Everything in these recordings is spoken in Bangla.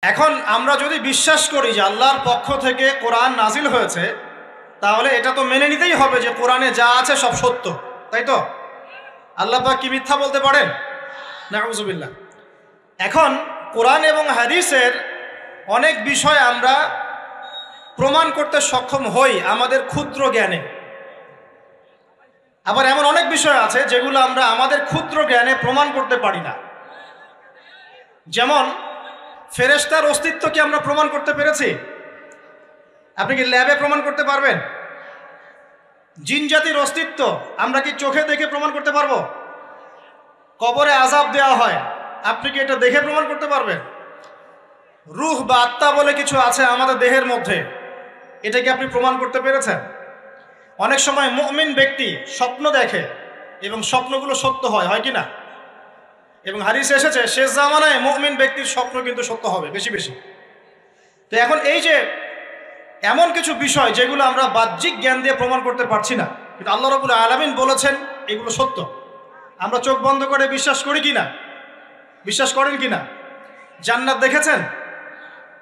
এখন আমরা যদি বিশ্বাস করি যে আল্লাহর পক্ষ থেকে কোরআন নাজিল হয়েছে, তাহলে এটা তো মেনে নিতেই হবে যে কোরআনে যা আছে সব সত্য, তাই তো? আল্লাহ পাক কি মিথ্যা বলতে পারেন? নাউযুবিল্লাহ। এখন কোরআন এবং হাদিসের অনেক বিষয় আমরা প্রমাণ করতে সক্ষম হই আমাদের ক্ষুদ্র জ্ঞানে। আবার এমন অনেক বিষয় আছে যেগুলো আমরা আমাদের ক্ষুদ্র জ্ঞানে প্রমাণ করতে পারি না। যেমন ফেরেশতার অস্তিত্ব কি আমরা প্রমাণ করতে পেরেছি? আপনি কি ল্যাবে প্রমাণ করতে পারবেন? জিন জাতির অস্তিত্ব আমরা কি চোখে দেখে প্রমাণ করতে পারবো? কবরে আযাব দেওয়া হয়, আপনি কি এটা দেখে প্রমাণ করতে পারবেন? রূহ বা আত্মা বলে কিছু আছে আমাদের দেহের মধ্যে, এটা কি আপনি প্রমাণ করতে পেরেছেন? অনেক সময় মুমিন ব্যক্তি স্বপ্ন দেখে এবং স্বপ্নগুলো সত্য হয়, হয় কি না? এবং হাদিসে এসেছে শেষ জামানায় মুমিন ব্যক্তির স্বপ্ন কিন্তু সত্য হবে বেশি বেশি। তো এখন এই যে এমন কিছু বিষয় যেগুলো আমরা বাহ্যিক জ্ঞান দিয়ে প্রমাণ করতে পারছি না, কিন্তু আল্লাহ রাব্বুল আলামিন বলেছেন এগুলো সত্য, আমরা চোখ বন্ধ করে বিশ্বাস করি কিনা? বিশ্বাস করেন কিনা? জান্নাত দেখেছেন?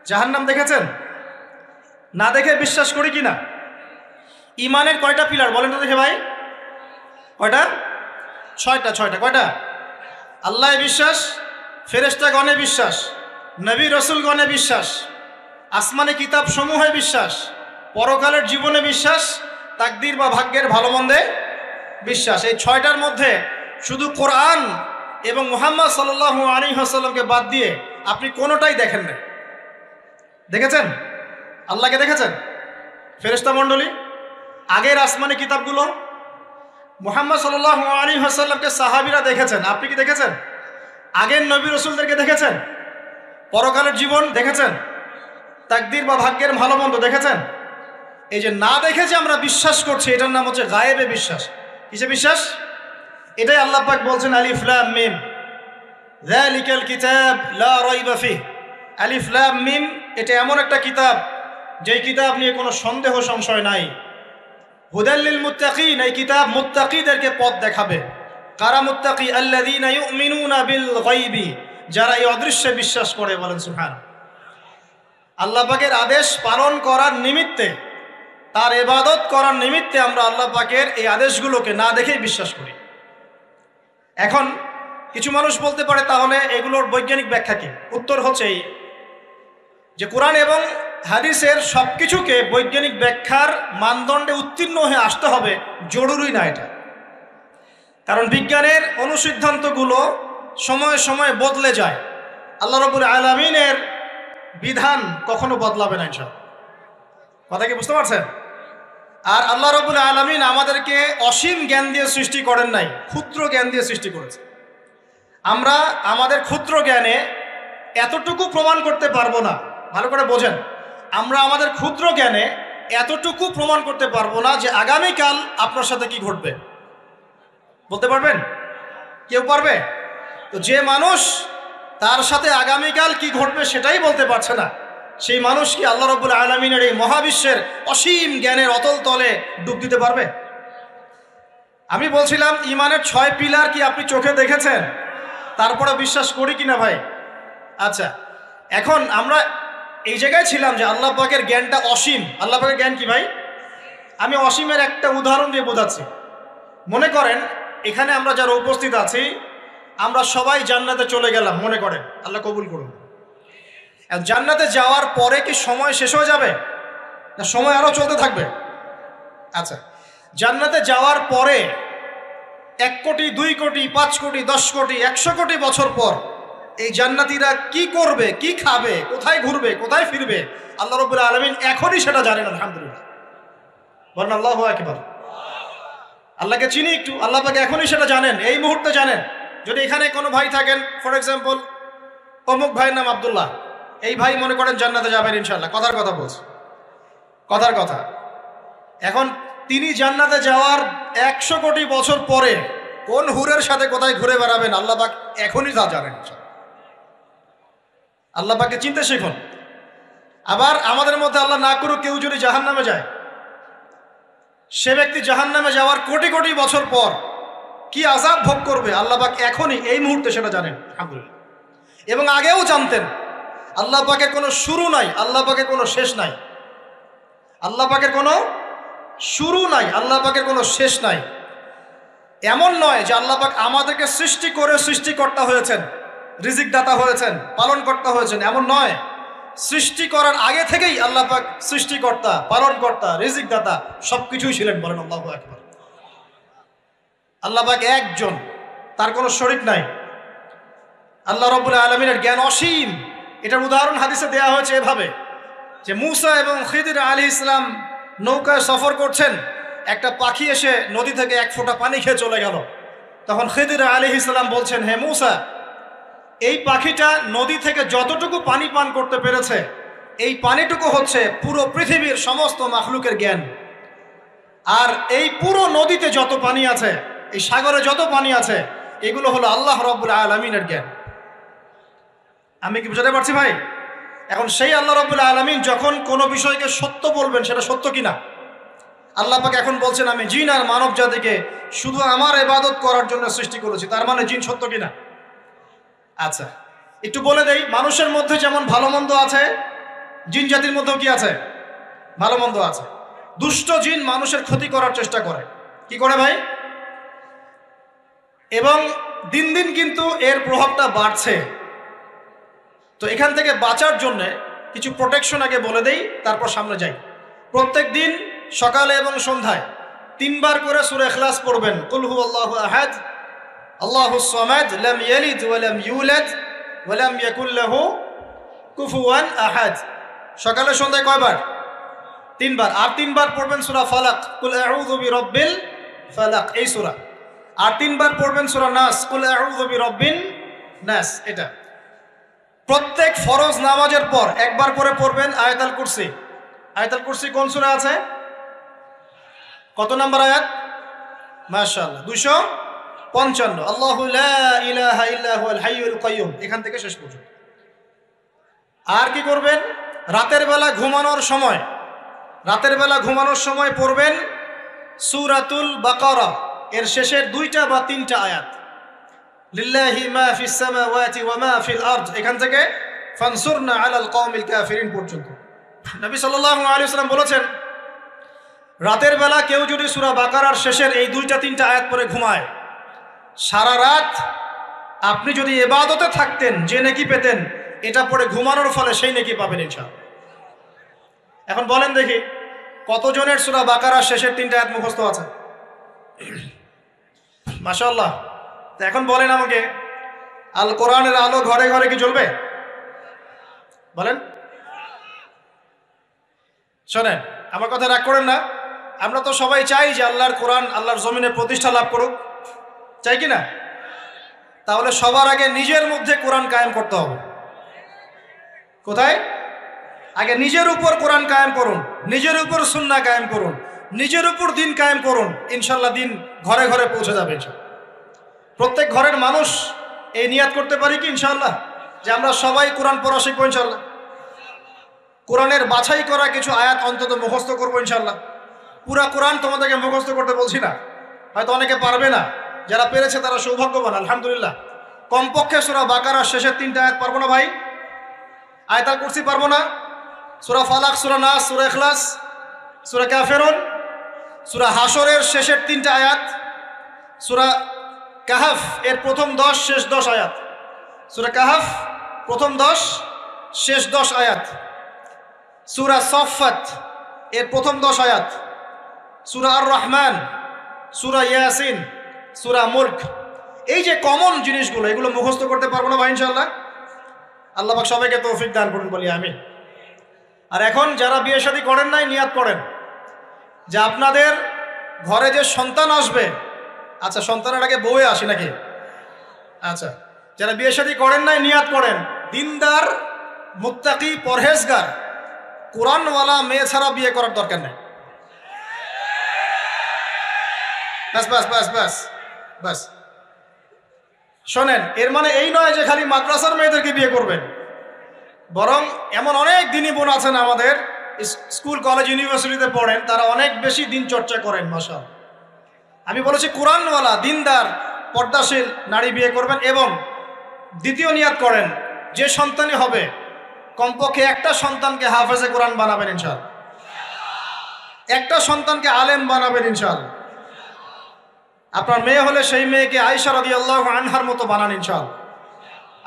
জাহান্নাম দেখেছেন? না দেখে বিশ্বাস করি কিনা? ইমানের কয়টা পিলার বলেন তো দেখে ভাই? কয়টা? ছয়টা। কয়টা? আল্লাহ বিশ্বাস, ফেরেশতাগণে বিশ্বাস, নবী রাসূলগণে বিশ্বাস, আসমানি কিতাব সমূহে বিশ্বাস, পরকালের জীবনে বিশ্বাস, তাকদীর বা ভাগ্যের ভালো মন্দে বিশ্বাস। এই ছয়টার মধ্যে শুধু কোরআন এবং মুহাম্মদ সাল্লাল্লাহু আলাইহি ওয়াসাল্লামকে বাদ দিয়ে আপনি কোনোটাই দেখেন না। দেখেছেন? আল্লাহকে দেখেছেন? ফেরেশতা মণ্ডলী, আগের আসমানি কিতাবগুলো, মুহাম্মদ সাল্লাল্লাহু আলাইহি ওয়াসাল্লামকে সাহাবীরা দেখেছেন, আপনি কি দেখেছেন? আগের নবী রাসূলদেরকে দেখেছেন? পরকালের জীবন দেখেছেন? তাকদীর বা ভাগ্যের ভালো মন্দ দেখেছেন? এই যে না দেখে যে আমরা বিশ্বাস করছি, এটার নাম হচ্ছে গায়েবে বিশ্বাস। কিসে বিশ্বাস? এটাই আল্লাহ পাক বলছেন আলিফ লাম মিম যালিকাল কিতাব লা রাইবা ফিহ। আলিফ লাম মিম এটা এমন একটা কিতাব যেই কিতাব নিয়ে কোনো সন্দেহ সংশয় নাই। হুদাল লিল মুত্তাকিন, এই কিতাব মুত্তাকিদেরকে পথ দেখাবে। কারা মুত্তাকি? আল্লাযীনা ইউমিনুনা বিল গায়বি, যারা এই অদৃশ্যে বিশ্বাস করে। বলেন সুবহানাল্লাহ। আল্লাহ পাকের আদেশ পালন করার নিমিত্তে, তার ইবাদত করার নিমিত্তে আমরা আল্লাহ পাকের এই আদেশগুলোকে না দেখেই বিশ্বাস করি। এখন কিছু মানুষ বলতে পারে তাহলে এগুলোর বৈজ্ঞানিক ব্যাখ্যা কি? উত্তর হচ্ছে এই যে কোরআন এবং হাদিসের সব কিছুকে বৈজ্ঞানিক ব্যাখ্যার মানদণ্ডে উত্তীর্ণ হয়ে আসতে হবে জরুরি না এটা। কারণ বিজ্ঞানের অনুসিদ্ধান্তগুলো সময়ে সময়ে বদলে যায়। আল্লাহ রাব্বুল আলামিনের বিধান কখনো বদলাবে না ইনশাআল্লাহ। কথা কি বুঝতে পারছেন? আর আল্লাহ রাব্বুল আলামিন আমাদেরকে অসীম জ্ঞান দিয়ে সৃষ্টি করেন নাই, ক্ষুদ্র জ্ঞান দিয়ে সৃষ্টি করেছে। আমরা আমাদের ক্ষুদ্র জ্ঞানে এতটুকু প্রমাণ করতে পারবো না। ভালো করে বোঝেন, আমরা আমাদের ক্ষুদ্র জ্ঞানে এতটুকু প্রমাণ করতে পারবো না যে আগামীকাল আপনার সাথে কি ঘটবে। বলতে পারবেন? কেউ পারবে? তো যে মানুষ তার সাথে আগামীকাল কি ঘটবে সেটাই বলতে পারছে না, সেই মানুষ কি আল্লাহ রাব্বুল আলামিনের এই মহাবিশ্বের অসীম জ্ঞানের অতল তলে ডুব দিতে পারবে? আমি বলছিলাম ইমানের 6 পিলার কি আপনি চোখে দেখেছেন? তারপরে বিশ্বাস করি কিনা ভাই? আচ্ছা, এখন আমরা এই জায়গায় ছিলাম যে আল্লাহ পাকের জ্ঞানটা অসীম। আল্লাহ পাকের জ্ঞান কি ভাই? আমি অসীমের একটা উদাহরণ দিয়ে বোঝাচ্ছি। মনে করেন এখানে আমরা যারা উপস্থিত আছি, আমরা সবাই জান্নাতে চলে গেলাম, মনে করেন, আল্লাহ কবুল করুন। জান্নাতে যাওয়ার পরে কি সময় শেষ হয়ে যাবে, না সময় আরো চলতে থাকবে? আচ্ছা, জান্নাতে যাওয়ার পরে 1 কোটি, 2 কোটি, 5 কোটি, 10 কোটি, 100 কোটি বছর পর এই জান্নাতীরা কি করবে, কি খাবে, কোথায় ঘুরবে, কোথায় ফিরবে, আল্লাহ রাব্বুল আলামিন এখনই সেটা জানেন। আলহামদুলিল্লাহ, বলেন আল্লাহু আকবার। আল্লাহকে চিনি একটু, আল্লাহ পাক এখনই সেটা জানেন, এই মুহূর্তে জানেন। যদি এখানে কোনো ভাই থাকেন, ফর এক্সাম্পল অমুক ভাইয়ের নাম আব্দুল্লাহ, এই ভাই মনে করেন জান্নাতে যাবেন ইনশাআল্লাহ, কথার কথা বলছে, কথার কথা। এখন তিনি জান্নাতে যাওয়ার 100 কোটি বছর পরে কোন হুরের সাথে কোথায় ঘুরে বেড়াবেন আল্লাহ পাক এখনই তা জানেন। আল্লাহ পাককে চিনতে শিখুন। আবার আমাদের মধ্যে আল্লাহ না করুক কেউ যদি জাহান্নামে যায়, সে ব্যক্তি জাহান্নামে যাওয়ার কোটি কোটি বছর পর কি আযাব ভোগ করবে আল্লাহ পাক এখনই এই মুহূর্তে সেটা জানেন। আলহামদুলিল্লাহ। এবং আগেও জানতেন। আল্লাহ পাকের কোনো শুরু নাই, আল্লাহ পাকের কোনো শেষ নাই। আল্লাহ পাকের কোনো শুরু নাই, আল্লাহ পাকের কোনো শেষ নাই। এমন নয় যে আল্লাহ পাক আমাদেরকে সৃষ্টি করে সৃষ্টিকর্তা হয়েছেন, রিজিক দাতা হয়েছেন, পালনকর্তা হয়েছেন, এমন নয়। সৃষ্টি করার আগে থেকেই আল্লাহ পাক সৃষ্টিকর্তা, পালনকর্তা, রিজিক দাতা সবকিছুই ছিলেন। বলেন আল্লাহু আকবার। আল্লাহ পাক একজন, তার কোনো শরীক নাই। আল্লাহ রাব্বুল আলামিনের জ্ঞান অসীম। এটার উদাহরণ হাদিসে দেওয়া হয়েছে এভাবে যে মুসা এবং খিদির আলাইহিস সালাম নৌকায় সফর করছেন, একটা পাখি এসে নদী থেকে এক ফোঁটা পানি খেয়ে চলে গেল। তখন খিদির আলাইহিস সালাম বলছেন, হে মুসা, এই পাখিটা নদী থেকে যতটুকু পানি পান করতে পেরেছে, এই পানিটুকু হচ্ছে পুরো পৃথিবীর সমস্ত মাখলুকের জ্ঞান। আর এই পুরো নদীতে যত পানি আছে, এই সাগরে যত পানি আছে, এগুলো হলো আল্লাহ রাব্বুল আলামিনের জ্ঞান। আমি কি বুঝাতে পারছি ভাই? এখন সেই আল্লাহ রাব্বুল আলামিন যখন কোনো বিষয়কে সত্য বলবেন, সেটা সত্য কিনা? আল্লাহ পাক এখন বলছেন, আমি জিন আর মানব জাতিকে শুধু আমার ইবাদত করার জন্য সৃষ্টি করেছি। তার মানে জিন সত্য কিনা? আচ্ছা, একটু বলে দেই, মানুষের মধ্যে যেমন ভালো মন্দ আছে, জিন জাতির মধ্যেও কি আছে? ভালো মন্দ আছে। দুষ্ট জিন মানুষের ক্ষতি করার চেষ্টা করে। কি করে ভাই? এবং দিন দিন কিন্তু এর প্রভাবটা বাড়ছে। তো এখান থেকে বাঁচার জন্য কিছু প্রোটেকশন আগে বলে দেই, তারপর সামনে যাই। প্রত্যেক দিন সকালে এবং সন্ধ্যায় 3 বার করে সূরা ইখলাস পড়বেন। কুল হুয়াল্লাহু আহাদ, আল্লাহুস সামাদ, লাম ইয়ালিদ ওয়া লাম ইউলাদ ওয়া লাম ইয়াকুল লাহু কুফুয়ান আহাদ। সকালে সন্ধ্যায় কয়বার? 3 বার। আর 3 বার পড়বেন সূরা ফালাক, কুল আউযু বিরাব্বিল ফালাক, এই সূরা। আর 3 বার পড়বেন সূরা নাস, কুল আউযু বিরাব্বিন নাস। এটা প্রত্যেক ফরজ নামাজের পর একবার করে পড়বেন আয়াতুল কুরসি। আয়াতুল কুরসি কোন সূরা আছে? কত নাম্বার আয়াত? মাশাআল্লাহ, 255। আল্লাহু লা ইলাহা ইল্লা হুয়াল হাইয়ুল কাইয়্যুম, এখান থেকে শেষ পর্যন্ত। আর কি করবেন? রাতের বেলা ঘুমানোর সময় পড়বেন সূরাতুল বাকারা, এর শেষের 2টা বা 3টা আয়াত। লিল্লাহি মা ফিস সামাওয়াতি ওয়া মা ফিল আরদ, এখান থেকে ফানসুরনা আলাল কওমিল কাফিরিন পর্যন্ত। নবী সাল্লাল্লাহু আলাইহি ওয়াসাল্লাম বলেছেন, রাতের বেলা কেউ যদি সূরা বাকারার শেষের এই 2টা 3টা আয়াত পড়ে ঘুমায়, সারা রাত আপনি যদি ইবাদতে থাকতেন, যে নেকি পেতেন, এটা পড়ে ঘুমানোর ফলে সেই নেকি পাবেন ইনশাআল্লাহ। এখন বলেন দেখি, কতজনের সূরা বাকারার শেষের 3টা আয়াত মুখস্থ আছে? মাশাআল্লাহ। তো এখন বলেন আমাকে, আল কোরআনের আলো ঘরে ঘরে কি জ্বলবে? বলেন। শোনেন, আমার কথা রাগ করেন না। আমরা তো সবাই চাই যে আল্লাহর কোরআন আল্লাহর জমিনে প্রতিষ্ঠা লাভ করুক, চাই কি না? তাহলে সবার আগে নিজের মধ্যে কোরআন কায়েম করতে হবে। কোথায়? আগে নিজের উপর কোরআন কায়েম করুন, নিজের উপর সুন্নাহ কায়েম করুন, নিজের উপর দিন কায়েম করুন। ইনশাল্লাহ দিন ঘরে ঘরে পৌঁছে যাবে। প্রত্যেক ঘরের মানুষ এই নিয়াত করতে পারি কি ইনশাআল্লাহ, যে আমরা সবাই কোরআন পড়া শিখবো ইনশাআল্লাহ। কোরআনের বাছাই করা কিছু আয়াত অন্তত মুখস্থ করবো ইনশাআল্লাহ। পুরা কোরআন তোমাদেরকে মুখস্থ করতে বলছি না, হয়তো অনেকে পারবে না। যারা পেরেছে তারা সৌভাগ্যবান, আলহামদুলিল্লাহ। কমপক্ষে সূরা বাকারার শেষের 3টা আয়াত পারবো না ভাই? আয়াতুল কুরসি পারবো না? সূরা ফালাক, সূরা নাস, সূরা ইখলাস, সূরা কাফিরুন, সূরা হাশরের শেষের 3টা আয়াত, সূরা কাহাফ এর প্রথম 10 শেষ 10 আয়াত, সূরা কাহাফ প্রথম 10 শেষ 10 আয়াত, সূরা সাফফাত এর প্রথম 10 আয়াত, সূরা আর রহমান, সূরা ইয়াসিন, সূরা মুলক। এই যে কমন জিনিসগুলো, এগুলো মুখস্থ করতে পারবো না ভাই ইনশাআল্লাহ? আল্লাহ পাক সবাইকে তৌফিক দান করুন, বলি আমিন। আর এখন যারা বিয়ে শাদী করেন নাই, নিয়াত করেন যে আপনাদের ঘরে যে সন্তান আসবে, আচ্ছা সন্তানের আগে বউয়ে আসি নাকি? আচ্ছা, যারা বিয়ে শাদী করেন নাই নিয়াত করেন, দিনদার, মুত্তাকি, পরহেজগার, কোরআনওয়ালা মেয়ে ছাড়া বিয়ে করার দরকার নেই। বাস বাস বাস বাস বাস। শোনেন, এর মানে এই নয় যে খালি মাদ্রাসার মেয়েদেরকে বিয়ে করবেন, বরং এমন অনেক দিনী বোন আছেন আমাদের, স্কুল কলেজ ইউনিভার্সিটিতে পড়েন, তারা অনেক বেশি দিন চর্চা করেন। মাশাআল্লাহ। আমি বলেছি কোরআনওয়ালা, দিনদার, পর্দাশীল নারী বিয়ে করবেন। এবং দ্বিতীয় নিয়াত করেন, যে সন্তানই হবে কমপক্ষে একটা সন্তানকে হাফেজে কোরআন বানাবেন ইনশাআল্লাহ, একটা সন্তানকে আলেম বানাবেন ইনশাআল্লাহ। আপনার মেয়ে হলে সেই মেয়েকে আয়েশা রাদিয়াল্লাহু আনহার মতো বানান ইনশাআল্লাহ।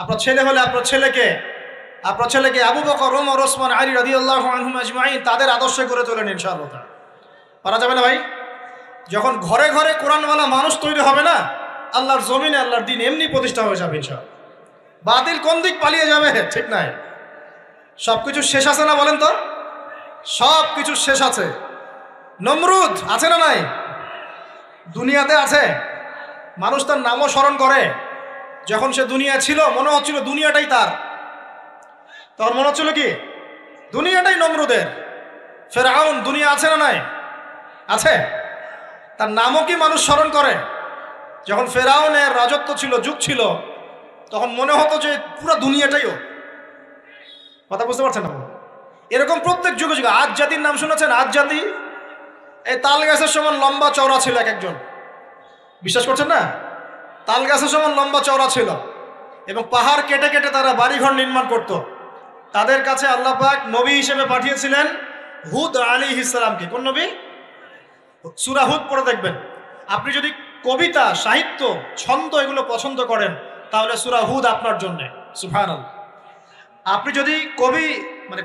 আপনার ছেলে হলে আপনার ছেলেকে আবু বকর, ওমর, ওসমান, আলী রাদিয়াল্লাহু আনহুম আজমাইন তাদের আদর্শে করে তোলেন ইনশাআল্লাহ। পারা যাবে না ভাই? যখন ঘরে ঘরে কোরআনওয়ালা মানুষ তৈরি হবে না, আল্লাহর জমিনে আল্লাহর দিন এমনি প্রতিষ্ঠা হয়ে যাবে ইনশাআল্লাহ। বাতিল কোন দিক পালিয়ে যাবে ঠিক নাই? সবকিছু শেষ আছে না বলেন তো? সব কিছু শেষ আছে। নমরুদ আছে না নাই? দুনিয়াতে আছে। মানুষ তার নামও স্মরণ করে। যখন সে দুনিয়া ছিল মনে হচ্ছিল দুনিয়াটাই তার, তখন মনে হচ্ছিল কি দুনিয়াটাই নমরুদের। ফেরাউন দুনিয়া আছে না নাই? আছে। তার নামও কি মানুষ স্মরণ করে? যখন ফেরাউনের রাজত্ব ছিল, যুগ ছিল, তখন মনে হতো যে পুরো দুনিয়াটাইও। কথা বুঝতে পারছেন না? এরকম প্রত্যেক যুগে যুগে। আজ জাতির নাম শুনেছেন? আজ জাতি এই তাল গাছের সমান লম্বা চওড়া ছিল এক একজন। বিশ্বাস করছেন না? তাল গাছের সমান লম্বা চওড়া ছিল এবং পাহাড় কেটে কেটে তারা বাড়িঘর নির্মাণ করত। তাদের কাছে আল্লাহ পাক নবী হিসেবে পাঠিয়েছিলেন হুদ আলাইহিস সালামকে। কোন নবী? সূরা হুদ পড়ে দেখবেন। আপনি যদি কবিতা, সাহিত্য, ছন্দ এগুলো পছন্দ করেন তাহলে সূরা হুদ আপনার জন্য। সুবহানাল্লাহ। আপনি যদি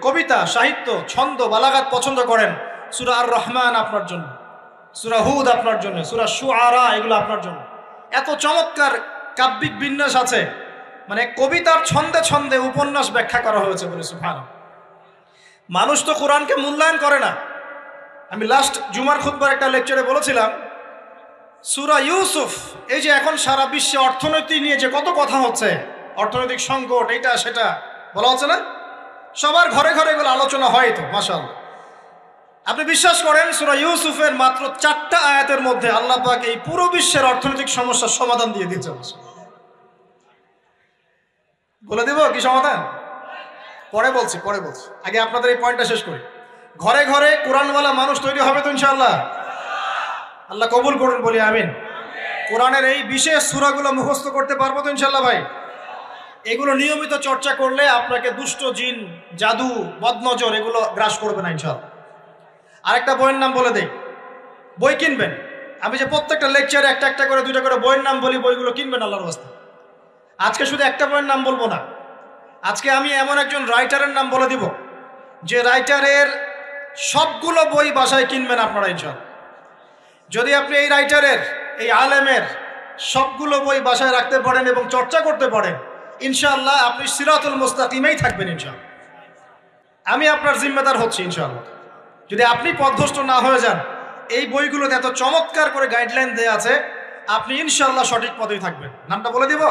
কবিতা, সাহিত্য, ছন্দ, বালাগাত পছন্দ করেন, সূরা আর রহমান আপনার জন্য, সূরা হুদ আপনার জন্য, সূরা শুআরা এগুলো আপনার জন্য। এত চমৎকার কাব্যিক বিন্যাস আছে, মানে কবিতার ছন্দে ছন্দে উপন্যাস ব্যাখ্যা করা হয়েছে বলে। সুবহানাল্লাহ। মানুষ তো কোরআনকে মূল্যায়ন করে না। আমি লাস্ট জুমার খুতবার একটা লেকচারে বলেছিলাম, সূরা ইউসুফ, এই যে এখন সারা বিশ্বে অর্থনীতি নিয়ে যে কত কথা হচ্ছে, অর্থনৈতিক সংকট, এটা সেটা বলা হচ্ছে না, সবার ঘরে ঘরে এগুলো আলোচনা হয় তো মাশাআল্লাহ। আপনি বিশ্বাস করেন সূরা ইউসুফের মাত্র 4টা আয়াতের মধ্যে আল্লাহ পাক এই পুরো বিশ্বের অর্থনৈতিক সমস্যার সমাধান দিয়ে দিয়েছে। বলে দেব কি সমাধান? পরে বলছি। আগে আপনাদের এই পয়েন্টটা শেষ করি। ঘরে ঘরে কোরআনওয়ালা মানুষ তৈরি হবে তো ইনশাআল্লাহ। আল্লাহ কবুল করুন, বলি আমিন। কোরআনের এই বিশেষ সূরাগুলো মুখস্থ করতে পারবো তো ইনশাআল্লাহ ভাই? এগুলো নিয়মিত চর্চা করলে আপনাকে দুষ্ট জিন, জাদু, বদনজর এগুলো গ্রাস করবে না ইনশাআল্লাহ। আরেকটা বইয়ের নাম বলে দেই, বই কিনবেন। আমি যে প্রত্যেকটা লেকচারে একটা একটা করে 2টা করে বইয়ের নাম বলি, বইগুলো কিনবেন আল্লাহর রাস্তায়। আজকে শুধু একটা বইয়ের নাম বলবো না, আজকে আমি এমন একজন রাইটারের নাম বলে দিব যে রাইটারের সবগুলো বই বাসায় কিনবেন আপনারা ইনশাআল্লাহ। যদি আপনি এই রাইটারের, এই আলেমের সবগুলো বই বাসায় রাখতে পারেন এবং চর্চা করতে পারেন, ইনশাআল্লাহ আপনি সিরাতুল মুস্তাকিমেই থাকবেন ইনশাআল্লাহ। আমি আপনার জিম্মেদার হচ্ছি ইনশাআল্লাহ। যদি আপনি পথভ্রষ্ট না হয়ে যান, এই বইগুলোতে এত চমৎকার করে গাইডলাইন দেয়া আছে, আপনি ইনশাআল্লাহ সঠিক পথেই থাকবেন। নামটা বলে দিব।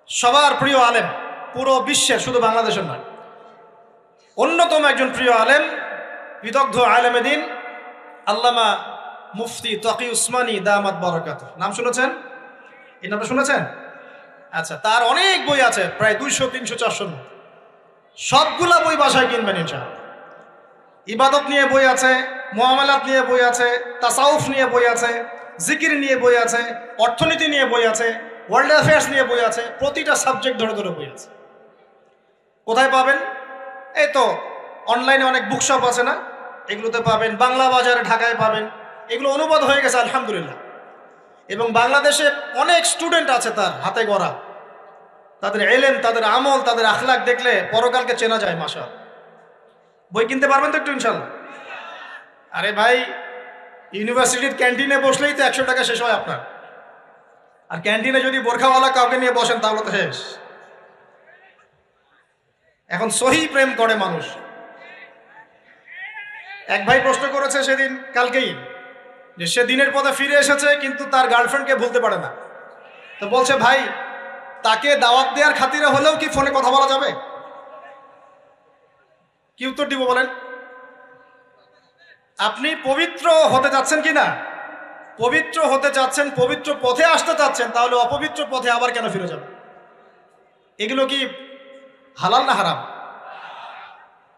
সবার প্রিয় আলেম, পুরো বিশ্বের, শুধু বাংলাদেশের নয়, অন্যতম একজন প্রিয় আলেম, বিদগ্ধ আলেমে দ্বীন আল্লামা মুফতি তকি উসমানী দামাত বারাকাতুহু। নাম শুনেছেন? এই নামটা শুনেছেন? আচ্ছা, তার অনেক বই আছে, প্রায় 200, 300, 400। সবগুলা বই বাসায় কিনবেন ইনশাআল্লাহ। ইবাদত নিয়ে বই আছে, মুআমালাত নিয়ে বই আছে, তাসাউফ নিয়ে বই আছে, জিকির নিয়ে বই আছে, অর্থনীতি নিয়ে বই আছে, ওয়ার্ল্ড অ্যাফেয়ার্স নিয়ে বই আছে, প্রতিটা সাবজেক্ট ধরে ধরে বই আছে। কোথায় পাবেন? এই তো অনলাইনে অনেক বুকশপ আছে না, এগুলোতে পাবেন। বাংলা বাজারে ঢাকায় পাবেন। এগুলো অনুবাদ হয়ে গেছে আলহামদুলিল্লাহ। এবং বাংলাদেশে অনেক স্টুডেন্ট আছে তার হাতে গড়া। তাদের এলেম, তাদের আমল, তাদের আখলাক দেখলে পরকালকে চেনা যায় মাশাআল্লাহ। বই কিনতে পারবেন তো একটু ইনশাআল্লাহ? আরে ভাই, ইউনিভার্সিটির ক্যান্টিনে বসলেই তো 100 টাকা শেষ হয় আপনার। আর ক্যান্টিনে যদি বোরখাওয়ালা কাউকে নিয়ে বসেন তাহলে তো শেষ। এখন সহি প্রেম করে মানুষ। এক ভাই প্রশ্ন করেছে সেদিন, কালকেই, যে সে দিনের পথে ফিরে এসেছে কিন্তু তার গার্লফ্রেন্ডকে ভুলতে পারে না। তো বলছে, ভাই তাকে দাওয়াত দেওয়ার খাতিরে হলেও কি ফোনে কথা বলা যাবে? কি উত্তর দিব বলেন? আপনি পবিত্র হতে যাচ্ছেন কি না? পবিত্র হতে যাচ্ছেন, পবিত্র পথে আসতে চাচ্ছেন, তাহলে অপবিত্র পথে আবার কেন ফিরে যাবেন? এগুলো কি হালাল না হারাম?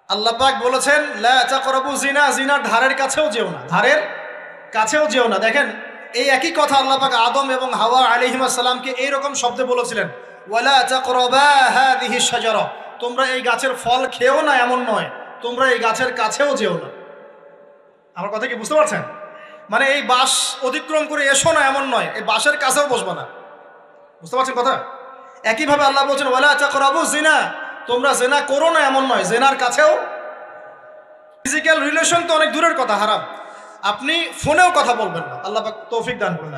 আল্লাহ পাক বলেছেন, লা তাকরাবু জিনা, জিনার ধারের কাছেও যেও না, ধারের কাছেও যেও না। দেখেন, এই একই কথা আল্লাহ পাক আদম এবং হাওয়া আলাইহিস সালামকে এইরকম শব্দে বলেছিলেন, ওয়ালা তাকরাবা হাযিহি শাজারা, তোমরা এই গাছের ফল খেও না এমন নয়, তোমরা এই গাছের কাছেও যেও না। আমার কথা কি বুঝতে পারছেন? মানে এই বাঁশ অতিক্রম করে এসো না এমন নয়, এই বাঁশের কাছেও বসবে না। বুঝতে পারছেন কথা? একইভাবে আল্লাহ বলছেন ওয়ালা তাকরাবু জিনা, তোমরা জেনা করো না এমন নয়, জেনার কাছেও। ফিজিক্যাল রিলেশন তো অনেক দূরের কথা, হারাম। আপনি ফোনেও কথা বলবেন না, আল্লাহ পাক তৌফিক দান করুন।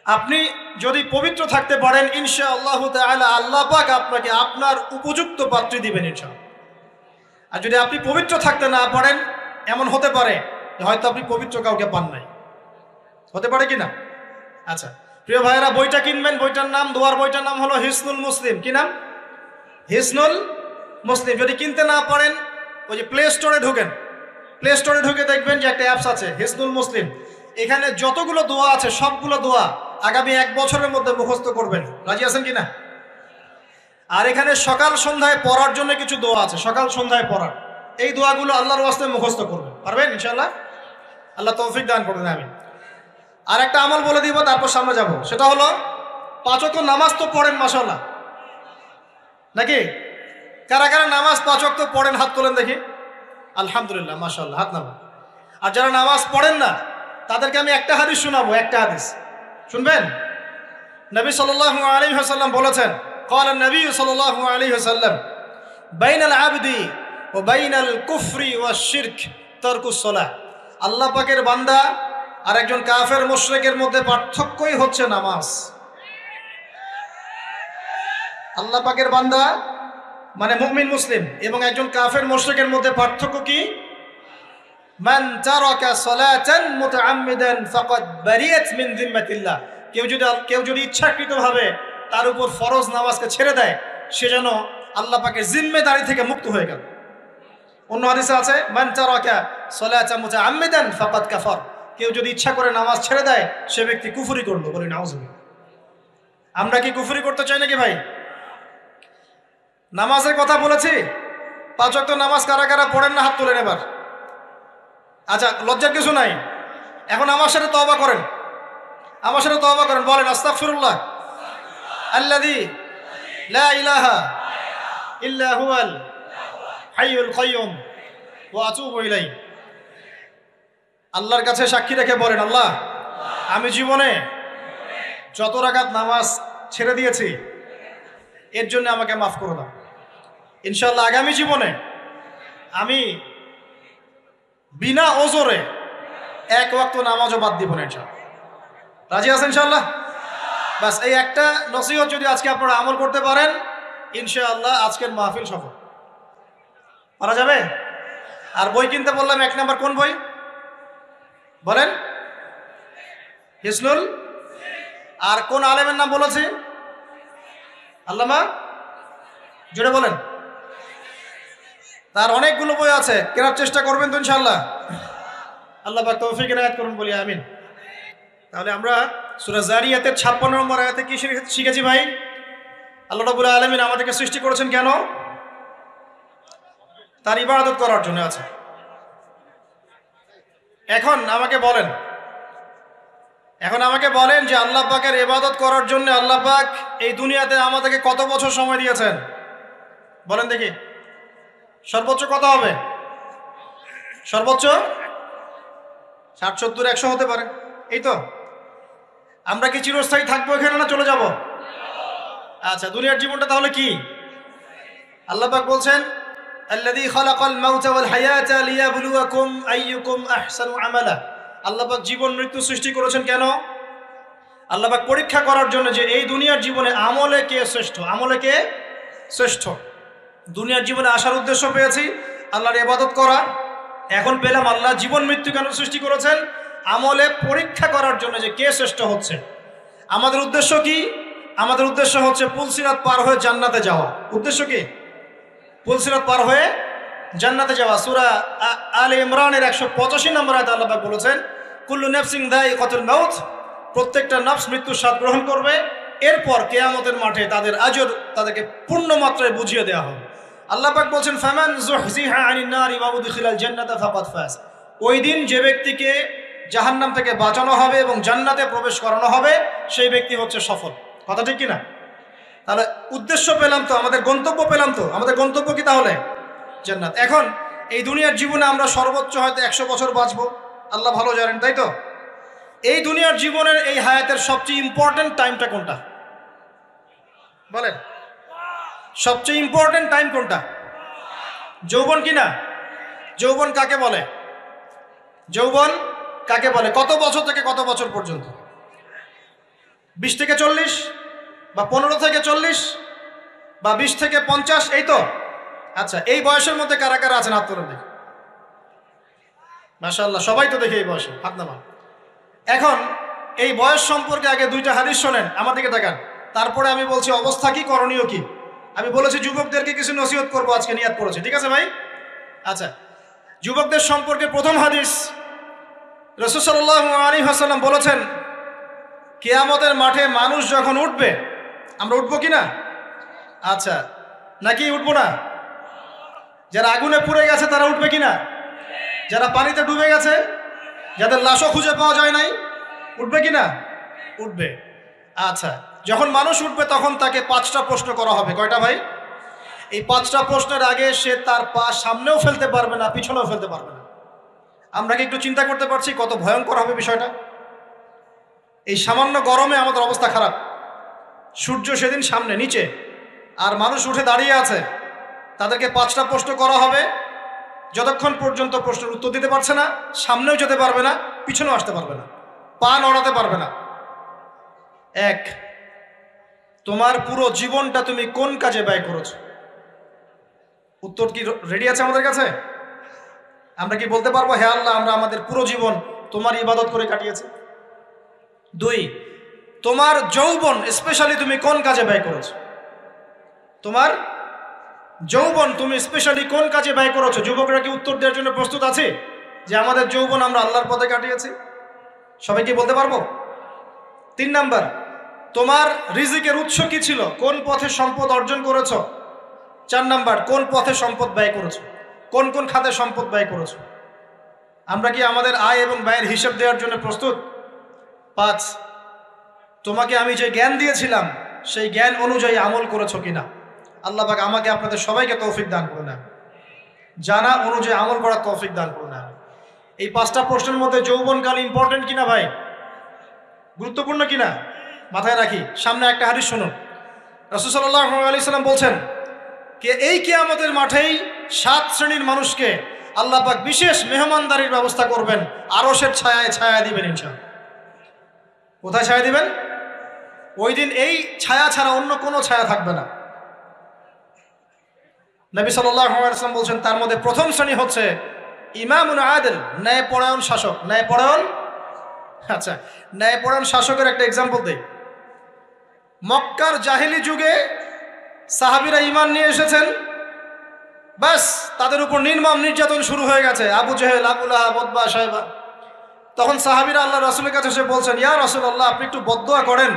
আপনি যদি পবিত্র থাকতে পারেন ইনশাআল্লাহু তাআলা আল্লাহ পাক আপনাকে আপনার উপযুক্ত পাত্রী দিবেন ইনশাআল্লাহ। আর যদি আপনি পবিত্র থাকতে না পারেন, এমন হতে পারে হয়তো আপনি পবিত্র কাউকে পান নাই, হতে পারে কি না? আচ্ছা প্রিয় ভাইয়েরা, বইটা কিনবেন, বইটার নাম, দোয়ার বইটার নাম হলো হিসনুল মুসলিম। কি নাম? হিসনুল মুসলিম। যদি কিনতে না পারেন ওই যে প্লে স্টোরে ঢোকেন, প্লে স্টোরে ঢুকে দেখবেন যে একটা অ্যাপস আছে হিসনুল মুসলিম। এখানে যতগুলো দোয়া আছে সবগুলো দোয়া আগামী 1 বছরের মধ্যে মুখস্থ করবেন। রাজি আছেন কিনা? আর এখানে সকাল সন্ধ্যায় পড়ার জন্য কিছু দোয়া আছে, সকাল সন্ধ্যায় পড়ার। এই দোয়াগুলো আল্লাহর ওয়াস্তে মুখস্থ করবেন, পারবেন ইনশাআল্লাহ? আল্লাহ তৌফিক দান করবেন। আমি আর একটা আমল বলে দিব, তারপর সামনে যাব। সেটা হলো 5 ওয়াক্ত নামাজ তো পড়েন মাশাআল্লাহ, নাকি? কারা কারা নামাজ 5 ওয়াক্ত পড়েন হাত তোলেন দেখি। আলহামদুলিল্লাহ, মাশাআল্লাহ, হাত নামান। আর যারা নামাজ পড়েন না তাদেরকে আমি একটা হাদিস শোনাবো, একটা হাদিস শুনবেন। নবী সাল্লাল্লাহু আলাইহি ওয়াসাল্লাম বলেছেন, ক্বালা নবী সাল্লাল্লাহু আলাইহি ওয়াসাল্লাম বাইনাল আবদি ওয়া বাইনাল কুফরি ওয়াশ শিরক তারকুস সালাহ। আল্লাহ পাকের বান্দা আর একজন কাফের মুশরিকের মধ্যে পার্থক্যই হচ্ছে নামাজ। আল্লাহ পাকের বান্দা মানে মুমিন মুসলিম এবং একজন কাফের মুশরিকের মধ্যে পার্থক্য কি? মান তারাকা সালাতান মুতাআম্মিদান ফাকাদ বারিয়াত মিন যিম্মাতিল্লাহ। কেউ যদি ইচ্ছাকৃতভাবে তার উপর ফরজ নামাজকে ছেড়ে দেয়, সে যেন আল্লাহ পাকের জিম্মেদারি থেকে মুক্ত হয়ে গেল। অন্য হাদিসে আছে মান তারাকা সালাতান মুতাআম্মিদান ফাকাদ কাফার। কেউ যদি ইচ্ছা করে নামাজ ছেড়ে দেয়, সে ব্যক্তি কুফরি করলো। বলি নাউজুবিল্লাহ। আমরা কি কুফরি করতে চাই নাকি ভাই? নামাজের কথা বলেছি, 5 ওয়াক্ত নামাজ কারা কারা পড়েন না হাত তোলেন এবার। আচ্ছা, লজ্জার কিছু নাই। এখন আমার সাথে তওবা করেন, আমার সাথে তওবা করেন, বলেন আস্তাগফিরুল্লাহ আল্লাযী লা ইলাহা ইল্লা হুয়াল হাইয়ুল কাইয়্যুম ওয়া আতুবু ইলাইহি। আল্লাহর কাছে সাক্ষী রেখে বলেন, আল্লাহ আমি জীবনে যত রাকাত নামাজ ছেড়ে দিয়েছি এর জন্য আমাকে মাফ করে দাও। ইনশাআল্লাহ আগামী জীবনে আমি বিনা ওজরে 1 ওয়াক্ত নামাজও বাদ দিব না ইনশাআল্লাহ। রাজি আছেন ইনশাআল্লাহ? বাস এই একটা নসিহত যদি আজকে আপনারা আমল করতে পারেন, ইনশাআল্লাহ আজকের মাহফিল সফল। পারা যাবে? আর বই কিনতে বললাম 1 নাম্বার কোন বই বলেন? হিসনুল। আর কোন আলেমের নাম বলেছি? আল্লামা, জুড়ে বলেন। তার অনেকগুলো বই আছে, কেনার চেষ্টা করবেন তো ইনশাআল্লাহ। আল্লাহ পাক তৌফিক এনায়েত করুন, বলি আমিন। তাহলে আমরা সূরা যারিয়াতের 56 নম্বর আয়াতে কি শিখেছি ভাই? আল্লাহ রাব্বুল আলামিন আমাদেরকে সৃষ্টি করেছেন কেন? তার ইবাদত করার জন্য আছে। এখন আমাকে বলেন যে আল্লাহ পাকের ইবাদত করার জন্য আল্লাহ পাক এই দুনিয়াতে আমাদেরকে কত বছর সময় দিয়েছেন বলেন দেখি। সর্বোচ্চ কত হবে? সর্বোচ্চ 60, 70, 100 হতে পারে। এই তো। আমরা কি চিরস্থায়ী থাকবো এখানে না চলে যাব? আচ্ছা, দুনিয়ার জীবনটা তাহলে কি? আল্লাহ পাক বলছেন আল্লাযী খালাকাল মাউতা ওয়াল হায়াতা লিয়াবলুয়াকুম আইয়ুকুম আহসানু আমালা। আল্লাহ পাক জীবন মৃত্যু সৃষ্টি করেছেন কেন? আল্লাহ পাক পরীক্ষা করার জন্য যে এই দুনিয়ার জীবনে আমলে কে শ্রেষ্ঠ, আমলে কে শ্রেষ্ঠ। দুনিয়ার জীবনে আসার উদ্দেশ্য পেয়েছি আল্লাহর ইবাদত করা, এখন পেলাম আল্লাহ জীবন মৃত্যু কেন সৃষ্টি করেছেন? আমলে পরীক্ষা করার জন্য যে কে শ্রেষ্ঠ হচ্ছে। আমাদের উদ্দেশ্য কি? আমাদের উদ্দেশ্য হচ্ছে পুলসিরাত পার হয়ে জান্নাতে যাওয়া। উদ্দেশ্য কি? পুলসিরাত পার হয়ে জান্নাতে যাওয়া। সূরা আলে ইমরানের 185 নম্বর আয়াতে আল্লাহ পাক বলেছেন কুল্লু নাফসিন যায়িকাতুল মাউত, প্রত্যেকটা নফস মৃত্যুর স্বাদ গ্রহণ করবে। এরপর কিয়ামতের মাঠে তাদের আজর তাদেরকে পূর্ণ মাত্রায় বুঝিয়ে দেওয়া হবে। আল্লাহ পাক বলছেন ফামান যুহজিহা আনিন নারি ওয়া উদখিলাল জান্নাতা ফাকাদ ফাজ। ওই দিন যে ব্যক্তিকে জাহান্নাম থেকে বাঁচানো হবে এবং জান্নাতে প্রবেশ করানো হবে সেই ব্যক্তি হচ্ছে সফল। কথা ঠিক কিনা? তাহলে উদ্দেশ্য পেলাম তো, আমাদের গন্তব্য পেলাম তো। আমাদের গন্তব্য কি তাহলে? জান্নাত। এখন এই দুনিয়ার জীবনে আমরা সর্বোচ্চ হয়তো 100 বছর বাঁচবো, আল্লাহ ভালো জানেন, তাই তো? এই দুনিয়ার জীবনের এই হায়াতের সবচেয়ে ইম্পর্টেন্ট টাইমটা কোনটা বলেন? সবচেয়ে ইম্পর্টেন্ট টাইম কোনটা? যৌবন কি না? যৌবন কাকে বলে? যৌবন কাকে বলে? কত বছর থেকে কত বছর পর্যন্ত? 20 থেকে 40, বা 15 থেকে 40, বা 20 থেকে 50, এই তো? আচ্ছা, এই বয়সের মধ্যে কারা কারা আছেন হাত তোলেন দেখি। মাশাআল্লাহ, সবাই তো দেখে এই বয়সে, হাত নামান। এখন এই বয়স সম্পর্কে আগে 2টা হাদিস শোনেন, আমার দিকে তাকান, তারপরে আমি বলছি অবস্থা কি, করণীয় কি। আমি বলেছি যুবকদেরকে কিছু নসিহত করবো আজকে, নিয়াত করেছি, ঠিক আছে ভাই? আচ্ছা, যুবকদের সম্পর্কে প্রথম হাদিস, রাসূল সাল্লাল্লাহু আলাইহি ওয়াসাল্লাম বলেছেন, কিয়ামতের মাঠে মানুষ যখন উঠবে, আমরা উঠবো কি না? আচ্ছা, নাকি উঠবো না? যারা আগুনে পুড়ে গেছে তারা উঠবে কি না? যারা পানিতে ডুবে গেছে, যাদের লাশও খুঁজে পাওয়া যায় নাই, উঠবে কি না? উঠবে। আচ্ছা, যখন মানুষ উঠবে তখন তাকে 5টা প্রশ্ন করা হবে। কয়টা ভাই? এই 5টা প্রশ্নের আগে সে তার পা সামনেও ফেলতে পারবে না, পিছনেও ফেলতে পারবে না। আমরা কি একটু চিন্তা করতে পারছি কত ভয়ঙ্কর হবে বিষয়টা? এই সামান্য গরমে আমাদের অবস্থা খারাপ, সূর্য সেদিন সামনে নিচে, আর মানুষ উঠে দাঁড়িয়ে আছে, তাদেরকে 5টা প্রশ্ন করা হবে। যতক্ষণ পর্যন্ত প্রশ্নের উত্তর দিতে পারছে না, সামনেও যেতে পারবে না, পিছনেও আসতে পারবে না, পা নড়াতে পারবে না। 1, তোমার পুরো জীবনটা তুমি কোন কাজে ব্যয় করেছো? উত্তর কি রেডি আছে আমাদের কাছে? আমরা কি বলতে পারবো, হে আল্লাহ, আমরা আমাদের পুরো জীবন তোমার ইবাদত করে কাটিয়েছি? 2, তোমার যৌবন স্পেশালি তুমি কোন কাজে ব্যয় করেছো? তোমার যৌবন তুমি স্পেশালি কোন কাজে ব্যয় করেছো? যুবকরা কি উত্তর দেওয়ার জন্য প্রস্তুত আছে যে আমাদের যৌবন আমরা আল্লাহর পথে কাটিয়েছি? সবাই কি বলতে পারবো? 3 নাম্বার, তোমার রিজিকের উৎস কি ছিল? কোন পথে সম্পদ অর্জন করেছো? 4 নাম্বার, কোন পথে সম্পদ ব্যয় করেছো? কোন কোন খাতে সম্পদ ব্যয় করেছো? আমরা কি আমাদের আয় এবং ব্যয়ের হিসাব দেওয়ার জন্য প্রস্তুত? 5, তোমাকে আমি যে জ্ঞান দিয়েছিলাম সেই জ্ঞান অনুযায়ী আমল করেছো কিনা? আল্লাহ পাক আমাকে আপনাদের সবাইকে তৌফিক দান করুন, জানা অনুযায়ী আমল করার তৌফিক দান করুন। এই 5টা প্রশ্নের মধ্যে যৌবনকাল ইম্পর্টেন্ট কিনা ভাই? গুরুত্বপূর্ণ কিনা? মাথায় রাখি। সামনে একটা হাদিস শুনুন, রাসূল সাল্লাল্লাহু আলাইহি সাল্লাম বলছেন, কে এই কিয়ামতের মাঠেই 7 শ্রেণীর মানুষকে আল্লাহ পাক বিশেষ মেহমানদারির ব্যবস্থা করবেন, আরশের ছায়ায় ছায়া দিবেন ইনশাআল্লাহ। কোথায় ছায়া দিবেন? ওই দিন এই ছায়া ছাড়া অন্য কোনো ছায়া থাকবে না। নবী সাল্লাল্লাহু আলাইহি ওয়াসাল্লাম বলছেন, তার মধ্যে প্রথম শ্রেণী হচ্ছে ইমামুন আদিল, ন্যায়পরায়ণ শাসক। ন্যায়পরায়ণ, আচ্ছা, ন্যায়পরায়ণ শাসকের একটা এক্সাম্পল দেই। মক্কার জাহেলি যুগে সাহাবীরা ঈমান নিয়ে এসেছেন, বাস তাদের উপর নির্মম নির্যাতন শুরু হয়ে গেছে, আবু জেহেল, আবু লাহাব, উতবা, শায়বা। তখন সাহাবীরা আল্লাহ রাসূলের কাছে এসে বলছেন, ইয়া রাসূলুল্লাহ, আপনি একটু বদদোয়া করেন,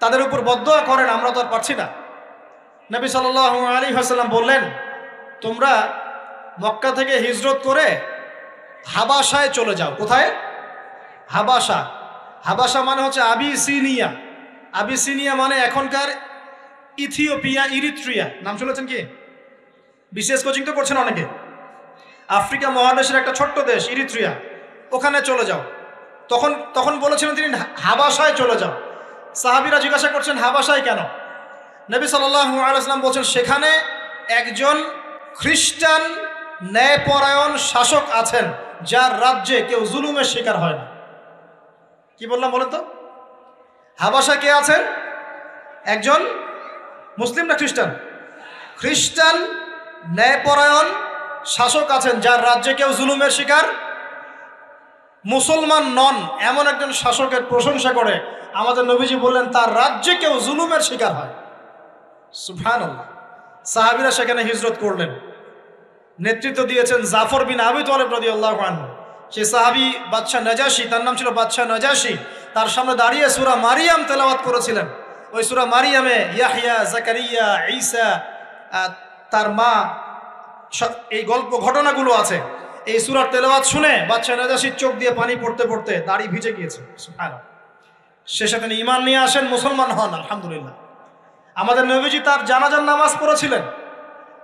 তাদের উপর বদদোয়া করেন, আমরা তো আর পারছি না। নবী সাল্লাল্লাহু আলাইহি ওয়াসাল্লাম বললেন, তোমরা মক্কা থেকে হিজরত করে হাবাসায় চলে যাও। কোথায়? হাবাসা। হাবাসা মানে হচ্ছে আবিসিনিয়া। আবিসিনিয়া মানে এখনকার ইথিওপিয়া, ইরিত্রিয়া। নাম শুনেছেন কি? বিশেষ কোচিং তো করছেন অনেকে। আফ্রিকা মহাদেশের একটা ছোট্ট দেশ ইরিত্রিয়া, ওখানে চলে যাও। তখন বলেছিলেন তিনি হাবাসায় চলে যাও। সাহাবীরা জিজ্ঞাসা করছেন, হাবাসায় কেন? নবী সাল্লাল্লাহু আলাইহি ওয়াসাল্লাম বলছেন, সেখানে একজন খ্রিস্টান ন্যায়পরায়ণ শাসক আছেন, যার রাজ্যে কেউ জুলুমের শিকার হয় না। কি বললাম বলেন তো? হাবাসা কে আছেন? একজন মুসলিম না খ্রিস্টান? খ্রিস্টান ন্যায়পরায়ণ শাসক আছেন, যার রাজ্যে কেউ জুলুমের শিকার, মুসলমান নন এমন একজন শাসকের প্রশংসা করে আমাদের নবীজি বললেন, তার রাজ্যে কেউ জুলুমের শিকার হয়। সুবহানাল্লাহ। সাহাবীরা সেখানে হিজরত করলেন, নেতৃত্ব দিয়েছেন জাফর বিন আবি তালেব রাদিয়াল্লাহু আনহু। সেই সাহাবী বাদশাহ নাজাশী, তার নাম ছিল বাদশাহ নাজাশী, তার সামনে দাঁড়িয়ে সূরা মারিয়াম তেলাওয়াত করেছিলেন। ওই সূরা মারিয়ামে ইয়াহইয়া, জাকারিয়া, ঈসা, তার মা, এই গল্প ঘটনাগুলো আছে। এই সূরার তেলাওয়াত শুনে বাদশাহ নাজাশীর চোখ দিয়ে পানি পড়তে পড়তে দাড়ি ভিজে গিয়েছে। সুবহানাল্লাহ। শেষে তিনি ঈমান নিয়ে আসেন, মুসলমান হন, আলহামদুলিল্লাহ। আমাদের নবীজি তার জানাজার নামাজ পড়েছিলেন,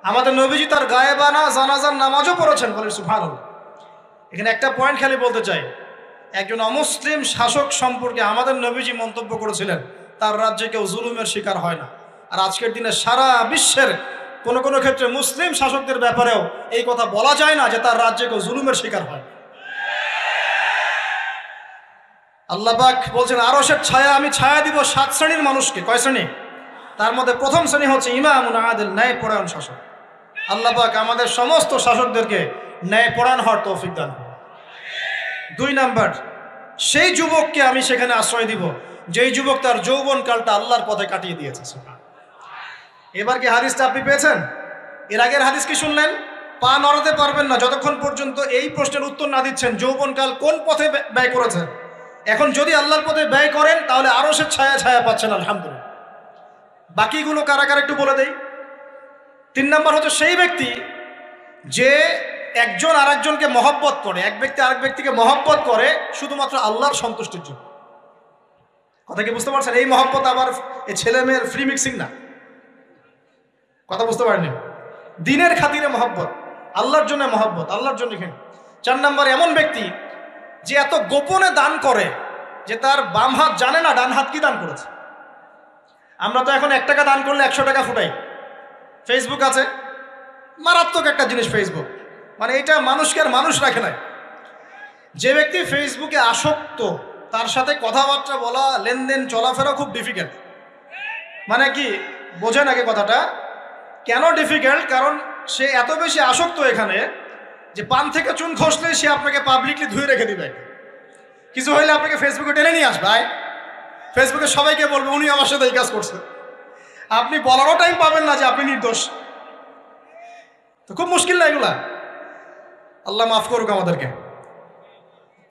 আমাদের নবীজি তার গায়েবানা জানাজার নামাজও পড়েছেন, বলেন সুবহানাল্লাহ। এখানে একটা পয়েন্ট খালি বলতে চাই, একজন অমুসলিম শাসক সম্পর্কে আমাদের নবীজি মন্তব্য করেছিলেন তার রাজ্যে কেউ জুলুমের শিকার হয় না। আর আজকের দিনে সারা বিশ্বের কোনো কোনো ক্ষেত্রে মুসলিম শাসকদের ব্যাপারেও এই কথা বলা যায় না যে তার রাজ্যে কেউ জুলুমের শিকার হয়। আল্লাহ পাক বলছেন আরশের ছায়া আমি ছায়া দিব 7 শ্রেণীর মানুষকে। কয় শ্রেণী? তার মধ্যে প্রথম শ্রেণী হচ্ছে ইমামুন আদিল, ন্যায়পরায়ণ শাসক। আল্লাহ পাক আমাদের সমস্ত শাসকদেরকে ন্যায়পরায়ণ হওয়ার তৌফিক দান করুন। 2 নাম্বার, সেই যুবককে আমি সেখানে আশ্রয় দিব যেই যুবক তার যৌবনকালটা আল্লাহর পথে কাটিয়ে দিয়েছে। এবার কি হাদিসটা আপনি পেয়েছেন? এর আগের হাদিস কি শুনলেন? পা নড়াতে পারবেন না যতক্ষণ পর্যন্ত এই প্রশ্নের উত্তর না দিচ্ছেন যৌবনকাল কোন পথে ব্যয় করেছেন। এখন যদি আল্লাহর পথে ব্যয় করেন তাহলে আরশের ছায়া ছায়া পাচ্ছেন, আলহামদুলিল্লাহ। বাকিগুলো কারা কারা একটু বলে দেই। 3 নাম্বার হচ্ছে সেই ব্যক্তি যে একজন আরেকজনকে মহব্বত করে, এক ব্যক্তি আরেক ব্যক্তিকে মহব্বত করে শুধুমাত্র আল্লাহর সন্তুষ্টির জন্য। কথা কি বুঝতে পারছেন? এই মহব্বত আবার এই ছেলে মেয়ের ফ্রি মিক্সিং না। কথা বুঝতে পারেনি? দিনের খাতিরে মহব্বত, আল্লাহর জন্য মহব্বত, আল্লাহর জন্য। 4 নাম্বার এমন ব্যক্তি যে এত গোপনে দান করে যে তার বাম হাত জানে না ডান হাত কি দান করেছে। আমরা তো এখন 1 টাকা দান করলে 100 টাকা ফুটাই। ফেসবুক আছে, মারাত্মক একটা জিনিস ফেসবুক, মানে এটা মানুষকে আর মানুষ রাখে না। যে ব্যক্তি ফেসবুকে আসক্ত তার সাথে কথাবার্তা বলা, লেনদেন, চলাফেরা খুব ডিফিকাল্ট। মানে কি বোঝেন আগে কথাটা? কেন ডিফিকাল্ট? কারণ সে এত বেশি আসক্ত এখানে যে পান থেকে চুন খসলে সে আপনাকে পাবলিকলি ধুয়ে রেখে দিবে। কিছু হইলে আপনাকে ফেসবুকে টেনে নিয়ে আসবে, ফেসবুকে সবাইকে বলবে উনি আমার সাথে এই কাজ করছে। আপনি বলারও টাইম পাবেন না যে আপনি নির্দোষ। তো খুব মুশকিল না এগুলা। আল্লাহ মাফ করুক আমাদেরকে।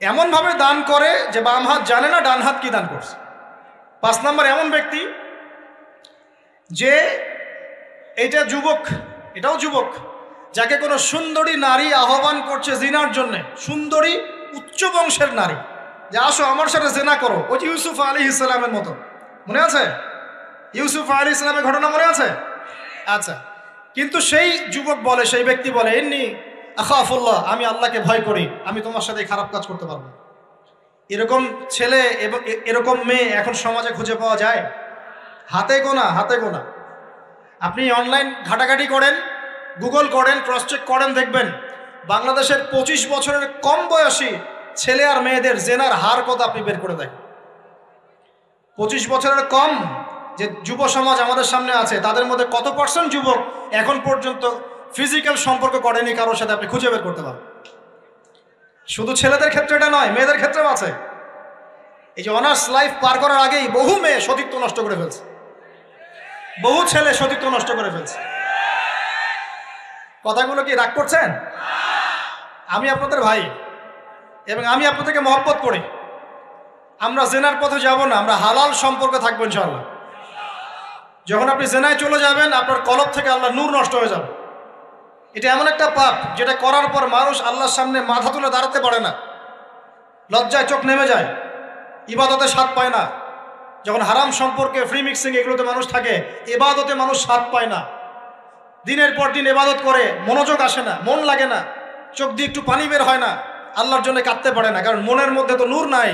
এমনভাবে দান করে যে বাম হাত জানে না ডান হাত কি দান করছে। 5 নাম্বার এমন ব্যক্তি যে এটা যুবক, এটাও যুবক, যাকে কোনো সুন্দরী নারী আহ্বান করছে জিনার জন্য, সুন্দরী উচ্চ বংশের নারী, যে আসো আমার সাথে জেনা করো। ওই যে ইউসুফ আলাইহিস সালামের মতো, মনে আছে? ইউসুফ আলাইহিস সালামের ঘটনা মনে আছে? আচ্ছা, কিন্তু সেই যুবক বলে, সেই ব্যক্তি বলে ইন্নী আখাফুল্লাহ, আমি আল্লাহকে ভয় করি, আমি তোমার সাথে খারাপ কাজ করতে পারবো না। এরকম ছেলে এবং এরকম মেয়ে এখন সমাজে খুঁজে পাওয়া যায়? হাতে গোনা, হাতে গোনা। আপনি অনলাইন ঘাটাঘাটি করেন, গুগল করেন, ক্রস চেক করেন, দেখবেন বাংলাদেশের 25 বছরের কম বয়সী ছেলে আর মেয়েদের জেনার হার কত আপনি বের করে দেন। 25 বছরের কম যে যুব সমাজ আমাদের সামনে আছে তাদের মধ্যে কত % যুবক এখন পর্যন্ত ফিজিক্যাল সম্পর্ক করেনি কারোর সাথে, আপনি খুঁজে বের করতে পারেন। শুধু ছেলেদের ক্ষেত্রে এটা নয়, মেয়েদের ক্ষেত্রেও আছে। এই যে অনার্স লাইফ পার করার আগেই বহু মেয়ে সতীত্ব নষ্ট করে ফেলছে, বহু ছেলে সতীত্ব নষ্ট করে ফেলছে। কথাগুলো কি রাগ করছেন? আমি আপনাদের ভাই এবং আমি আপনাদেরকে মহব্বত করি। আমরা জেনার পথে যাব না, আমরা হালাল সম্পর্ক থাকবো ইনশাআল্লাহ। যখন আপনি জেনায় চলে যাবেন আপনার কলব থেকে আল্লাহ নূর নষ্ট হয়ে যাবে। এটা এমন একটা পাপ যেটা করার পর মানুষ আল্লাহর সামনে মাথা তুলে দাঁড়াতে পারে না, লজ্জায় চোখ নেমে যায়, ইবাদতে স্বাদ পায় না। যখন হারাম সম্পর্কে, ফ্রি মিক্সিং, এগুলোতে মানুষ থাকে, ইবাদতে মানুষ স্বাদ পায় না। দিনের পর দিন ইবাদত করে মনোযোগ আসে না, মন লাগে না, চোখ দিয়ে একটু পানি বের হয় না, আল্লাহর জন্য কাঁদতে পারে না, কারণ মনের মধ্যে তো নূর নাই।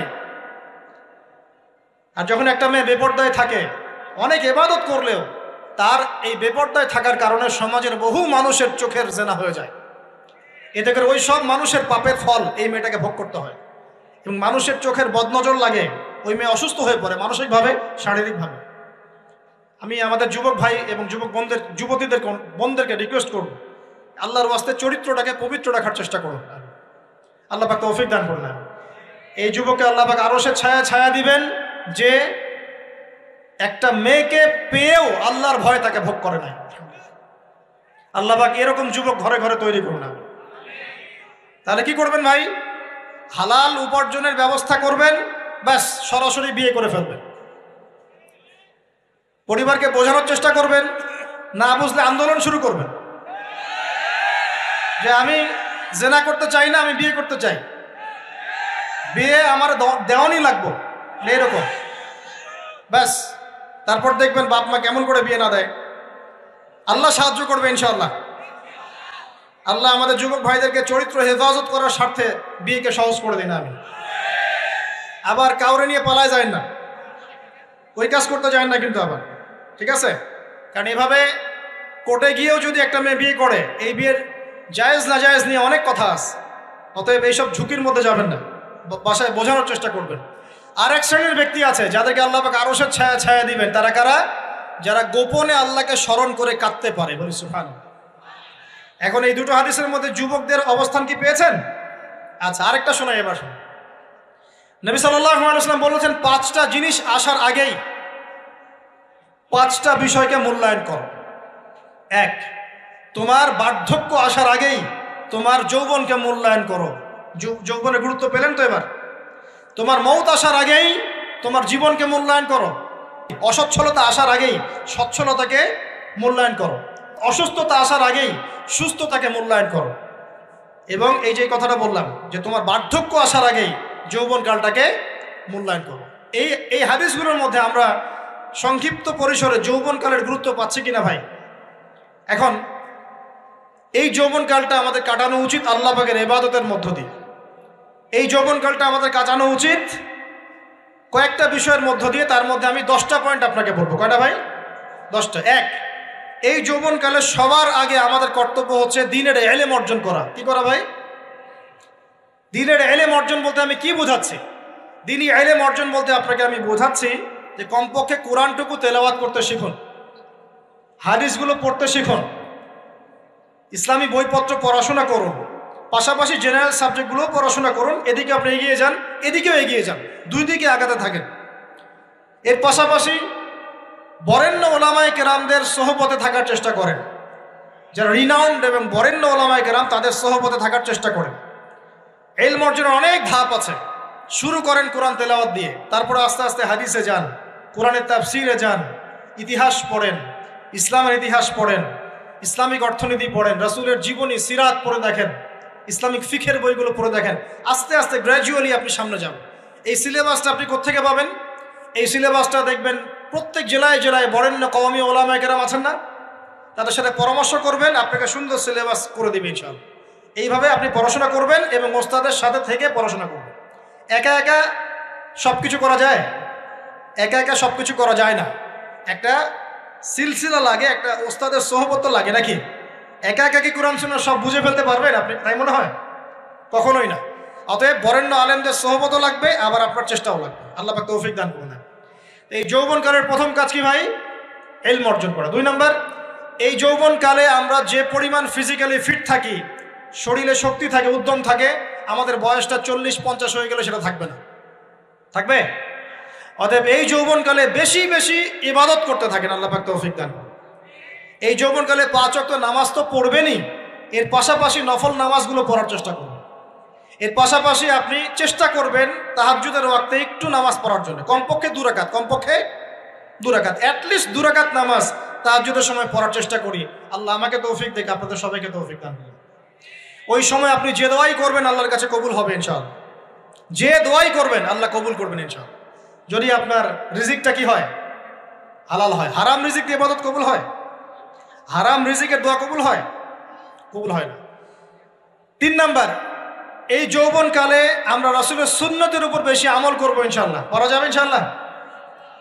আর যখন একটা মেয়ে বেপরদায় থাকে, অনেক ইবাদত করলেও তার এই বেপরদায় থাকার কারণে সমাজের বহু মানুষের চোখের জেনা হয়ে যায়। এতে করে ওই সব মানুষের পাপের ফল এই মেয়েটাকে ভোগ করতে হয় এবং মানুষের চোখের বদনজর লাগে, ওই মেয়ে অসুস্থ হয়ে পড়ে মানসিকভাবে, শারীরিকভাবে। আমি আমাদের যুবক ভাই এবং যুবক বোনদেরকে রিকোয়েস্ট করব, আল্লাহর ওয়াস্তে চরিত্রটাকে পবিত্র রাখার চেষ্টা করুন। আল্লাহ পাক তৌফিক দান করুন। এই যুবককে আল্লাহ পাক আরশের ছায়া ছায়া দিবেন যে একটা মেয়েকে পেয়েও আল্লাহর ভয় তাকে ভোগ করে নাই। আল্লাহ পাক এরকম যুবক ঘরে ঘরে তৈরি করুন। তাহলে কি করবেন ভাই? হালাল উপার্জনের ব্যবস্থা করবেন, ব্যাস সরাসরি বিয়ে করে ফেলবেন। পরিবারকে বোঝানোর চেষ্টা করবেন, না বুঝলে আন্দোলন শুরু করবেন যে আমি জেনা করতে চাই না, আমি বিয়ে করতে চাই, বিয়ে আমার দেওয়ানি লাগবো, এরকম। ব্যাস তারপর দেখবেন বাপ মা কেমন করে বিয়ে না দেয়। আল্লাহ সাহায্য করবে ইনশাআল্লাহ। আল্লাহ আমাদের যুবক ভাইদেরকে চরিত্র হেফাজত করার স্বার্থে বিয়েকে সহজ করে দিন। আমি আবার কাউরে নিয়ে পালায় যায় না, ওই কাজ করতে যায় না কিন্তু আবার, ঠিক আছে? কারণ এভাবে কোর্টে গিয়েও যদি একটা মেয়ে বিয়ে করে, এই বিয়ের জায়েজ না জায়েজ নিয়ে অনেক কথা আছে। অতএব এইসব ঝুঁকির মধ্যে যাবেন না, বাসায় বোঝানোর চেষ্টা করবেন। আর এক শ্রেণীর ব্যক্তি আছে যাদেরকে আল্লাহ পাক আরশের ছায়া ছায়া দিবেন। তারা কারা? যারা গোপনে আল্লাহকে স্মরণ করে কাঁদতে পারে। বলি সুবহানাল্লাহ। এখন এই দুটো হাদিসের মধ্যে যুবকদের অবস্থান কি পেয়েছেন? আচ্ছা, আরেকটা শোনাই এবার। নবী সাল্লাল্লাহু আলাইহি ওয়াসাল্লাম বলেছেন, 5টা জিনিস আসার আগেই 5টা বিষয়কে মূল্যায়ন করো। 1, তোমার বার্ধক্য আসার আগেই তোমার যৌবনকে মূল্যায়ন করো। যৌবনের গুরুত্ব পেলেন তো এবার? তোমার মৌত আসার আগেই তোমার জীবনকে মূল্যায়ন করো। অসচ্ছলতা আসার আগেই সচ্ছলতাকে মূল্যায়ন করো। অসুস্থতা আসার আগেই সুস্থতাকে মূল্যায়ন করো। এবং এই যে কথাটা বললাম যে তোমার বার্ধক্য আসার আগেই যৌবনকালটাকে মূল্যায়ন করো। এই হাদিসগুলোর মধ্যে আমরা সংক্ষিপ্ত পরিসরে যৌবনকালের গুরুত্ব পাচ্ছি কিনা ভাই? এখন এই যৌবনকালটা আমাদের কাটানো উচিত আল্লাহ পাকের ইবাদতের মধ্য দিয়ে। এই যৌবনকালটা আমাদের কাটানো উচিত কয়েকটা বিষয়ের মধ্য দিয়ে। তার মধ্যে আমি 10টা পয়েন্ট আপনাকে বলবো। কয়টা ভাই? 10টা। 1, এই যৌবনকালে সবার আগে আমাদের কর্তব্য হচ্ছে দ্বীনের ইলম অর্জন করা। কি করা ভাই? দ্বীনের ইলম অর্জন বলতে আমি কি বোঝাচ্ছি? দ্বীনি ইলম অর্জন বলতে আপনাকে আমি বোঝাচ্ছি যে কমপক্ষে কোরআনটুকু তেলাওয়াত করতে শিখুন, হাদিসগুলো পড়তে শিখুন, ইসলামী বইপত্র পড়াশোনা করুন, পাশাপাশি জেনারেল সাবজেক্টগুলো পড়াশোনা করুন। এদিকে আপনি এগিয়ে যান, এদিকেও এগিয়ে যান, দুই দিকে আগাতে থাকেন। এর পাশাপাশি বরেণ্য ওলামায়ে কেরামদের সোহবতে থাকার চেষ্টা করেন। যারা রিনাউন্ড এবং বরেণ্য ওলামায়ে কেরাম, তাদের সোহবতে থাকার চেষ্টা করেন। ইলম অর্জনের অনেক ধাপ আছে। শুরু করেন কোরআন তেলাওয়াত দিয়ে, তারপরে আস্তে আস্তে হাদিসে যান, কোরআনের তাফসিরে যান, ইতিহাস পড়েন, ইসলামের ইতিহাস পড়েন, ইসলামিক অর্থনীতি পড়েন, রাসূলের জীবনী সিরাত পড়ে দেখেন, ইসলামিক ফিকহের বইগুলো পড়ে দেখেন। আস্তে আস্তে গ্র্যাজুয়ালি আপনি সামনে যান। এই সিলেবাসটা আপনি কোত্থেকে পাবেন? এই সিলেবাসটা দেখবেন প্রত্যেক জেলায় জেলায় বরেণ্য কওমি ওলামায়ে কেরাম আছেন না, তাদের সাথে পরামর্শ করবেন, আপনাকে সুন্দর সিলেবাস করে দেবে ইনশাআল্লাহ। এইভাবে আপনি পড়াশোনা করবেন এবং ওস্তাদের সাথে থেকে পড়াশোনা করবেন। একা একা সব কিছু করা যায়? একা একা সব কিছু করা যায় না। একটা সিলসিলা লাগে, একটা ওস্তাদের সোহবত লাগে নাকি? একা একা কি কোরআন সুন্নাহ সব বুঝে ফেলতে পারবেন আপনি? তাই মনে হয়? কখনোই না। অতএব বরেণ্য আলেমদের সোহবতও লাগবে, আবার আপনার চেষ্টাও লাগবে। আল্লাহ পাক তৌফিক দান করুন। এই যৌবনকালের প্রথম কাজ কি ভাই? ইলম অর্জন করা। 2 নম্বর, এই যৌবনকালে আমরা যে পরিমাণ ফিজিক্যালি ফিট থাকি, শরীরে শক্তি থাকে, উদ্যম থাকে, আমাদের বয়সটা 40-50 হয়ে গেলে সেটা থাকবে না। থাকবে? অতএব এই যৌবনকালে বেশি বেশি ইবাদত করতে থাকেন। আল্লাহ পাক তৌফিক দান করুন। এই যৌবনকালে 5 ওয়াক্ত নামাজ তো পড়বেনই, এর পাশাপাশি নফল নামাজগুলো পড়ার চেষ্টা করুন। এর পাশাপাশি আপনি চেষ্টা করবেন তাহাজ্জুদের ওয়াক্তে একটু নামাজ পড়ার জন্য, কমপক্ষে 2 রাকাত, কমপক্ষে 2 রাকাত, অ্যাটলিস্ট 2 রাকাত নামাজ তাহাজ্জুদের সময় পড়ার চেষ্টা করি। আল্লাহ আমাকে তৌফিক দেখ, আপনাদের সবাইকে তৌফিক দান করুন। ওই সময় আপনি যে দোয়াই করবেন আল্লাহর কাছে কবুল হবে ইনশাআল্লাহ। যে দোয়াই করবেন আল্লাহ কবুল করবেন ইনশাআল্লাহ। যদি আপনার রিজিকটা কি হয়? হালাল হয়। হারাম রিজিক দিয়ে ইবাদত কবুল হয়? হারাম রিজিকের দোয়া কবুল হয়? কবুল হয় না। 3 নাম্বার, এই যৌবনকালে আমরা রাসূলের সুন্নতের উপর বেশি আমল করবো ইনশাআল্লাহ। করা যাবে ইনশাআল্লাহ?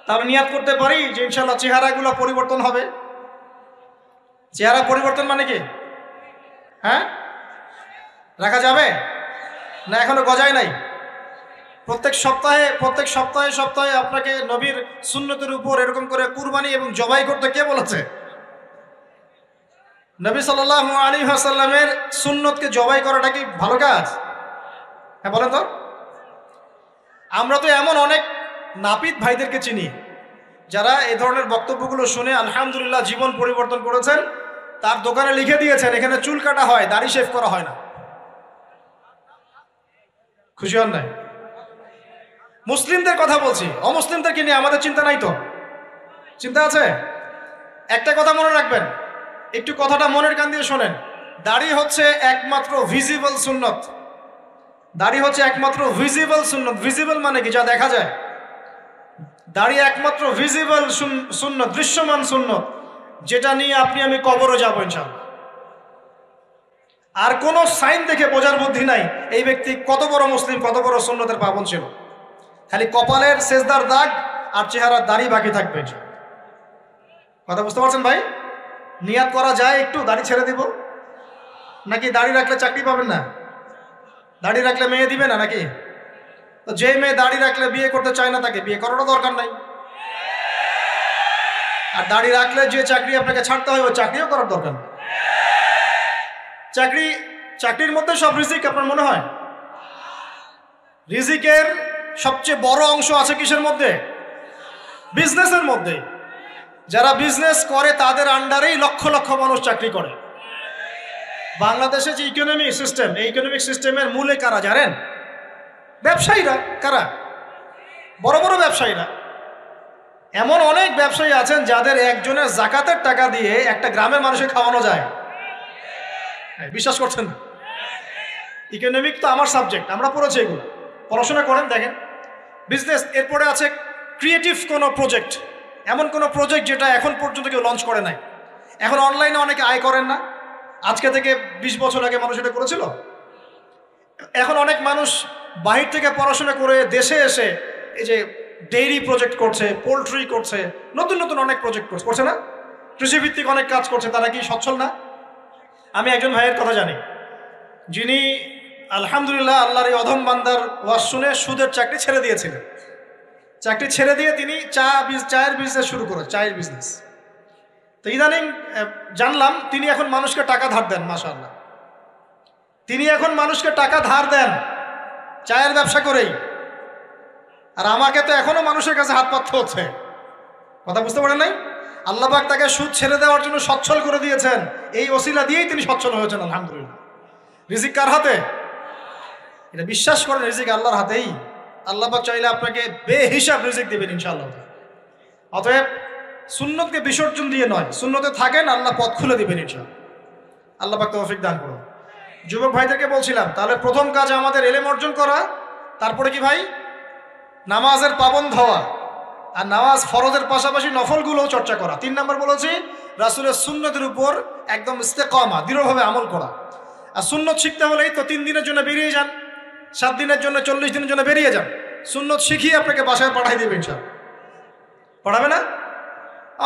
তাহলে নিয়াত করতে পারি যে ইনশাআল্লাহ চেহারাগুলো পরিবর্তন হবে। চেহারা পরিবর্তন মানে কি? হ্যাঁ, রাখা যাবে না? এখনো গজায় নাই। প্রত্যেক সপ্তাহে আপনাকে নবীর সুন্নতের উপর এরকম করে কুরবানি এবং জবাই করতে কে বলেছে? নবী সাল্লাল্লাহু আলাইহি ওয়াসাল্লামের সুন্নতকে জবাই করাটা কি ভালো কাজ? হ্যাঁ বলেন তো। আমরা তো এমন অনেক নাপিত ভাইদেরকে চিনি যারা এই ধরনের বক্তব্যগুলো শুনে আলহামদুলিল্লাহ জীবন পরিবর্তন করেছেন। তার দোকানে লিখে দিয়েছেন এখানে চুল কাটা হয়, দাড়ি শেভ করা হয় না। খুশি হন নাই? মুসলিমদের কথা বলছি, অমুসলিমদেরকে নিয়ে আমাদের চিন্তা নাই তো? চিন্তা আছে। একটা কথা মনে রাখবেন, একটু কথাটা মনের কান দিয়ে শোনেন। দাড়ি হচ্ছে একমাত্র ভিজিবল সুন্নত। দাড়ি হচ্ছে একমাত্র ভিজিবল সুন্নত। ভিজিবল মানে কি? যা দেখা যায়। দাড়ি একমাত্র ভিজিবল সুন্নত, দৃশ্যমান সুন্নত, যেটা নিয়ে আপনি আমি কবরে যাবো ইনশাআল্লাহ। আর কোনো সাইন দেখে বোঝার বুদ্ধি নাই এই ব্যক্তি কত বড় মুসলিম, কত বড় সুন্নতের পাবন ছিল। খালি কপালের সেজদার দাগ আর চেহারার দাড়ি বাকি থাকবে। কথা বুঝতে পারছেন ভাই? নিয়াত করা যায় একটু দাড়ি ছেড়ে দিব, নাকি দাড়ি রাখলে চাকরি পাবেন না? দাড়ি রাখলে মেয়ে দিবে না নাকি? তো যে মেয়ে দাড়ি রাখলে বিয়ে করতে চায় না তাকে বিয়ে করারও দরকার নাই। আর দাড়ি রাখলে যে চাকরি আপনাকে ছাড়তে হয় ওই চাকরিও করার দরকার নেই। চাকরির মধ্যে সব রিজিক আপনার মনে হয়? রিজিকের সবচেয়ে বড় অংশ আছে কিসের মধ্যে? বিজনেসের মধ্যে। যারা বিজনেস করে তাদের আন্ডারেই লক্ষ লক্ষ মানুষ চাকরি করে। বাংলাদেশে যে ইকোনমিক সিস্টেম, এই ইকোনমিক সিস্টেমের মূলে কারা জানেন? ব্যবসায়ীরা। কারা? বড় বড় ব্যবসায়ীরা। এমন অনেক ব্যবসায়ী আছেন যাদের একজনের জাকাতের টাকা দিয়ে একটা গ্রামের মানুষকে খাওয়ানো যায়। বিশ্বাস করছেন না? ইকোনমিক তো আমার সাবজেক্ট, আমরা পড়েছি এগুলো, পড়াশোনা করেন দেখেন। বিজনেস, এরপরে আছে ক্রিয়েটিভ কোনো প্রজেক্ট, এমন কোনো প্রজেক্ট যেটা এখন পর্যন্ত কেউ লঞ্চ করে নাই। এখন অনলাইনে অনেকে আয় করেন না, আজকে থেকে 20 বছর আগে মানুষ এটা করেছিল। এখন অনেক মানুষ বাহির থেকে পড়াশোনা করে দেশে এসে এই যে ডেইরি প্রজেক্ট করছে, পোলট্রি করছে, নতুন নতুন অনেক প্রজেক্ট করছে না? কৃষিভিত্তিক অনেক কাজ করছে। তারা কি সচ্ছল না? আমি একজন ভাইয়ের কথা জানি, যিনি আলহামদুলিল্লাহ আল্লাহর এই অধম বান্দার ওয়াজ শুনে সুদের চাকরি ছেড়ে দিয়েছিলেন। চাকরি ছেড়ে দিয়ে তিনি চায়ের বিজনেস শুরু করেন, চায়ের বিজনেস। তো ইদানিং জানলাম তিনি এখন মানুষকে টাকা ধার দেন। মাশাআল্লাহ, তিনি এখন মানুষকে টাকা ধার দেন চায়ের ব্যবসা করেই। আর আমাকে তো এখনো মানুষের কাছে হাত পাততে হচ্ছে। কথা বুঝতে পারেন নাই? আল্লাহ পাক তাকে সুদ ছেড়ে দেওয়ার জন্য সচ্ছল করে দিয়েছেন, এই ওসিলা দিয়েই তিনি সচ্ছল হয়েছেন আলহামদুলিল্লাহ। রিজিক কার হাতে? এটা বিশ্বাস করেন, রিজিক আল্লাহর হাতেই। আল্লাহ পাক চাইলে আপনাকে বেহিসাব রিজিক দিবেন ইনশাআল্লাহ। অতএব সুন্নতকে বিসর্জন দিয়ে নয়, সুন্নতে থাকেন, আল্লাহ পথ খুলে দিবেন ইনশাআল্লাহ। আল্লাহ পাক তৌফিক দান করুন। যুবক ভাইদেরকে বলছিলাম, তাহলে প্রথম কাজ আমাদের ইলম অর্জন করা, তারপরে কি ভাই? নামাজের পাবন্দ হওয়া, আর নামাজ ফরজের পাশাপাশি নফলগুলোও চর্চা করা। 3 নম্বর বলেছি রাসূলের সুন্নতের উপর একদম ইস্তেকামা, দৃঢ়ভাবে আমল করা। আর সুন্নত শিখতে হলেই তো 3 দিনের জন্য বেরিয়ে যান, 7 দিনের জন্য, 40 দিনের জন্য বেরিয়ে যান। সুন্নত শিখিয়ে আপনাকে বাসায় পাঠাই দেবে ইনশাআল্লাহ। পড়াবে না?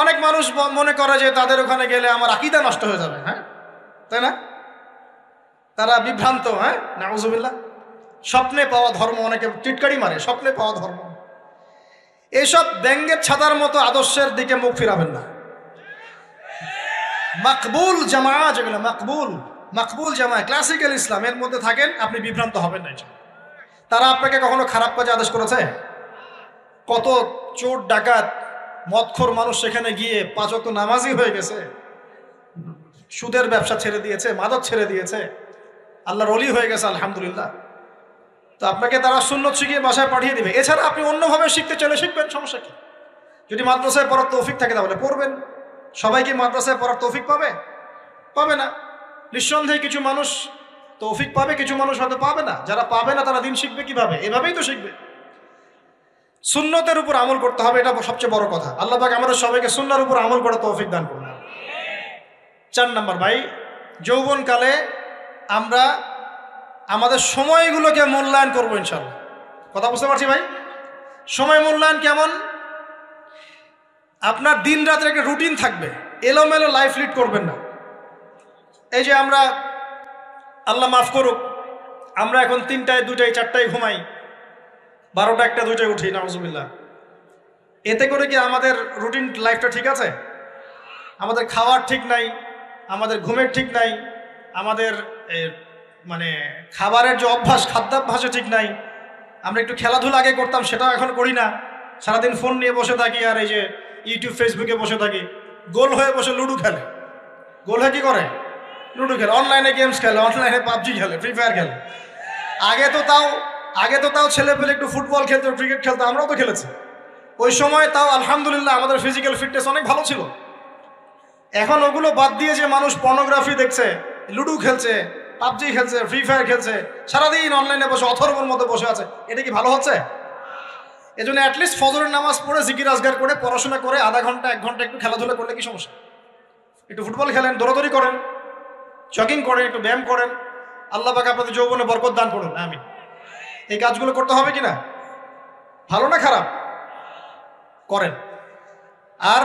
অনেক মানুষ মনে করে যে তাদের ওখানে গেলে আমার আকীদা নষ্ট হয়ে যাবে। হ্যাঁ, তাই না? তারা বিভ্রান্ত। হ্যাঁ, নাউজুবিল্লাহ। স্বপ্নে পাওয়া ধর্ম, অনেকে টিটকারি মারে, স্বপ্নে পাওয়া ধর্ম। এইসব ব্যঙ্গের ছাতার মতো আদর্শের দিকে মুখ ফিরাবেন না। মাকবুল জামা, যেগুলো মাকবুল জামা, ক্লাসিক্যাল ইসলামের মধ্যে থাকেন, আপনি বিভ্রান্ত হবেন না। তারা আপনাকে কখনো খারাপ কাজে আদেশ করেছে? কত চোর ডাকাত মদখোর মানুষ সেখানে গিয়ে 5 ওয়াক্ত নামাজি হয়ে গেছে, সুদের ব্যবসা ছেড়ে দিয়েছে, মাদক ছেড়ে দিয়েছে, আল্লাহর ওলি হয়ে গেছে আলহামদুলিল্লাহ। তো আপনাকে তারা সুন্নত শিখিয়ে বাসায় পাঠিয়ে দিবে। এছাড়া আপনি অন্যভাবে শিখতে চাইলে শিখবেন, সমস্যা কি? যদি মাদ্রাসায় পড়ার তৌফিক থাকে তাহলে পড়বেন। সবাই কি মাদ্রাসায় পড়ার তৌফিক পাবে? পাবে না। নিঃসন্দেহে কিছু মানুষ তৌফিক পাবে, কিছু মানুষ হয়তো পাবে না। যারা পাবে না তারা দিন শিখবে কিভাবে? এভাবেই তো শিখবে। সুন্নতের উপর আমল করতে হবে, এটা সবচেয়ে বড় কথা। আল্লাহ পাক আমাদের সবাইকে সুন্নাহর উপর আমল করার তৌফিক দান করুন। 4 নম্বর ভাই, যৌবনকালে আমরা আমাদের সময়গুলোকে মূল্যায়ন করবো ইনশাআল্লাহ। কথা বুঝতে পারছি ভাই? সময় মূল্যায়ন কেমন? আপনার দিন রাতের একটা রুটিন থাকবে, এলোমেলো লাইফ লিড করবেন না। এই যে আমরা, আল্লাহ মাফ করুক, আমরা এখন 3টায় 2টায় 4টায় ঘুমাই, 12টা 1টা 2টায় উঠি, নাউজুবিল্লাহ। এতে করে কি আমাদের রুটিন লাইফটা ঠিক আছে? আমাদের খাওয়ার ঠিক নাই, আমাদের ঘুমের ঠিক নাই, আমাদের মানে খাবারের যে অভ্যাস, খাদ্যাভ্যাসও ঠিক নাই। আমরা একটু খেলাধুলা আগে করতাম, সেটাও এখন করি না। সারাদিন ফোন নিয়ে বসে থাকি, আর এই যে ইউটিউব ফেসবুকে বসে থাকি। গোল হয়ে বসে লুডো খেলে, গোল হয়ে কি করে? লুডো খেলে, অনলাইনে গেমস খেলে, অনলাইনে পাবজি খেলে, ফ্রি ফায়ার খেলে। আগে তো তাও ছেলে পেলে একটু ফুটবল খেলতো, ক্রিকেট খেলতো, আমরাও তো খেলেছি। ওই সময় তাও আলহামদুলিল্লাহ আমাদের ফিজিক্যাল ফিটনেস অনেক ভালো ছিল। এখন ওগুলো বাদ দিয়ে যে মানুষ পর্নোগ্রাফি দেখছে, লুডো খেলছে, পাবজি খেলছে, ফ্রি ফায়ার খেলছে, সারাদিন অনলাইনে বসে অথর্বর মধ্যে বসে আছে, এটা কি ভালো হচ্ছে? এজন্য অ্যাটলিস্ট ফজরের নামাজ পড়ে জিকির আজগার করে পড়াশোনা করে আধা ঘন্টা 1 ঘন্টা একটু খেলাধুলা করলে কি সমস্যা? একটু ফুটবল খেলেন, দৌড়াদৌড়ি করেন, জগিং করেন, একটু ব্যায়াম করেন। আল্লাহ পাক আপনাদের যৌবনে বরকত দান করুন, আমিন। এই কাজগুলো করতে হবে কিনা? ভালো না খারাপ? করেন। আর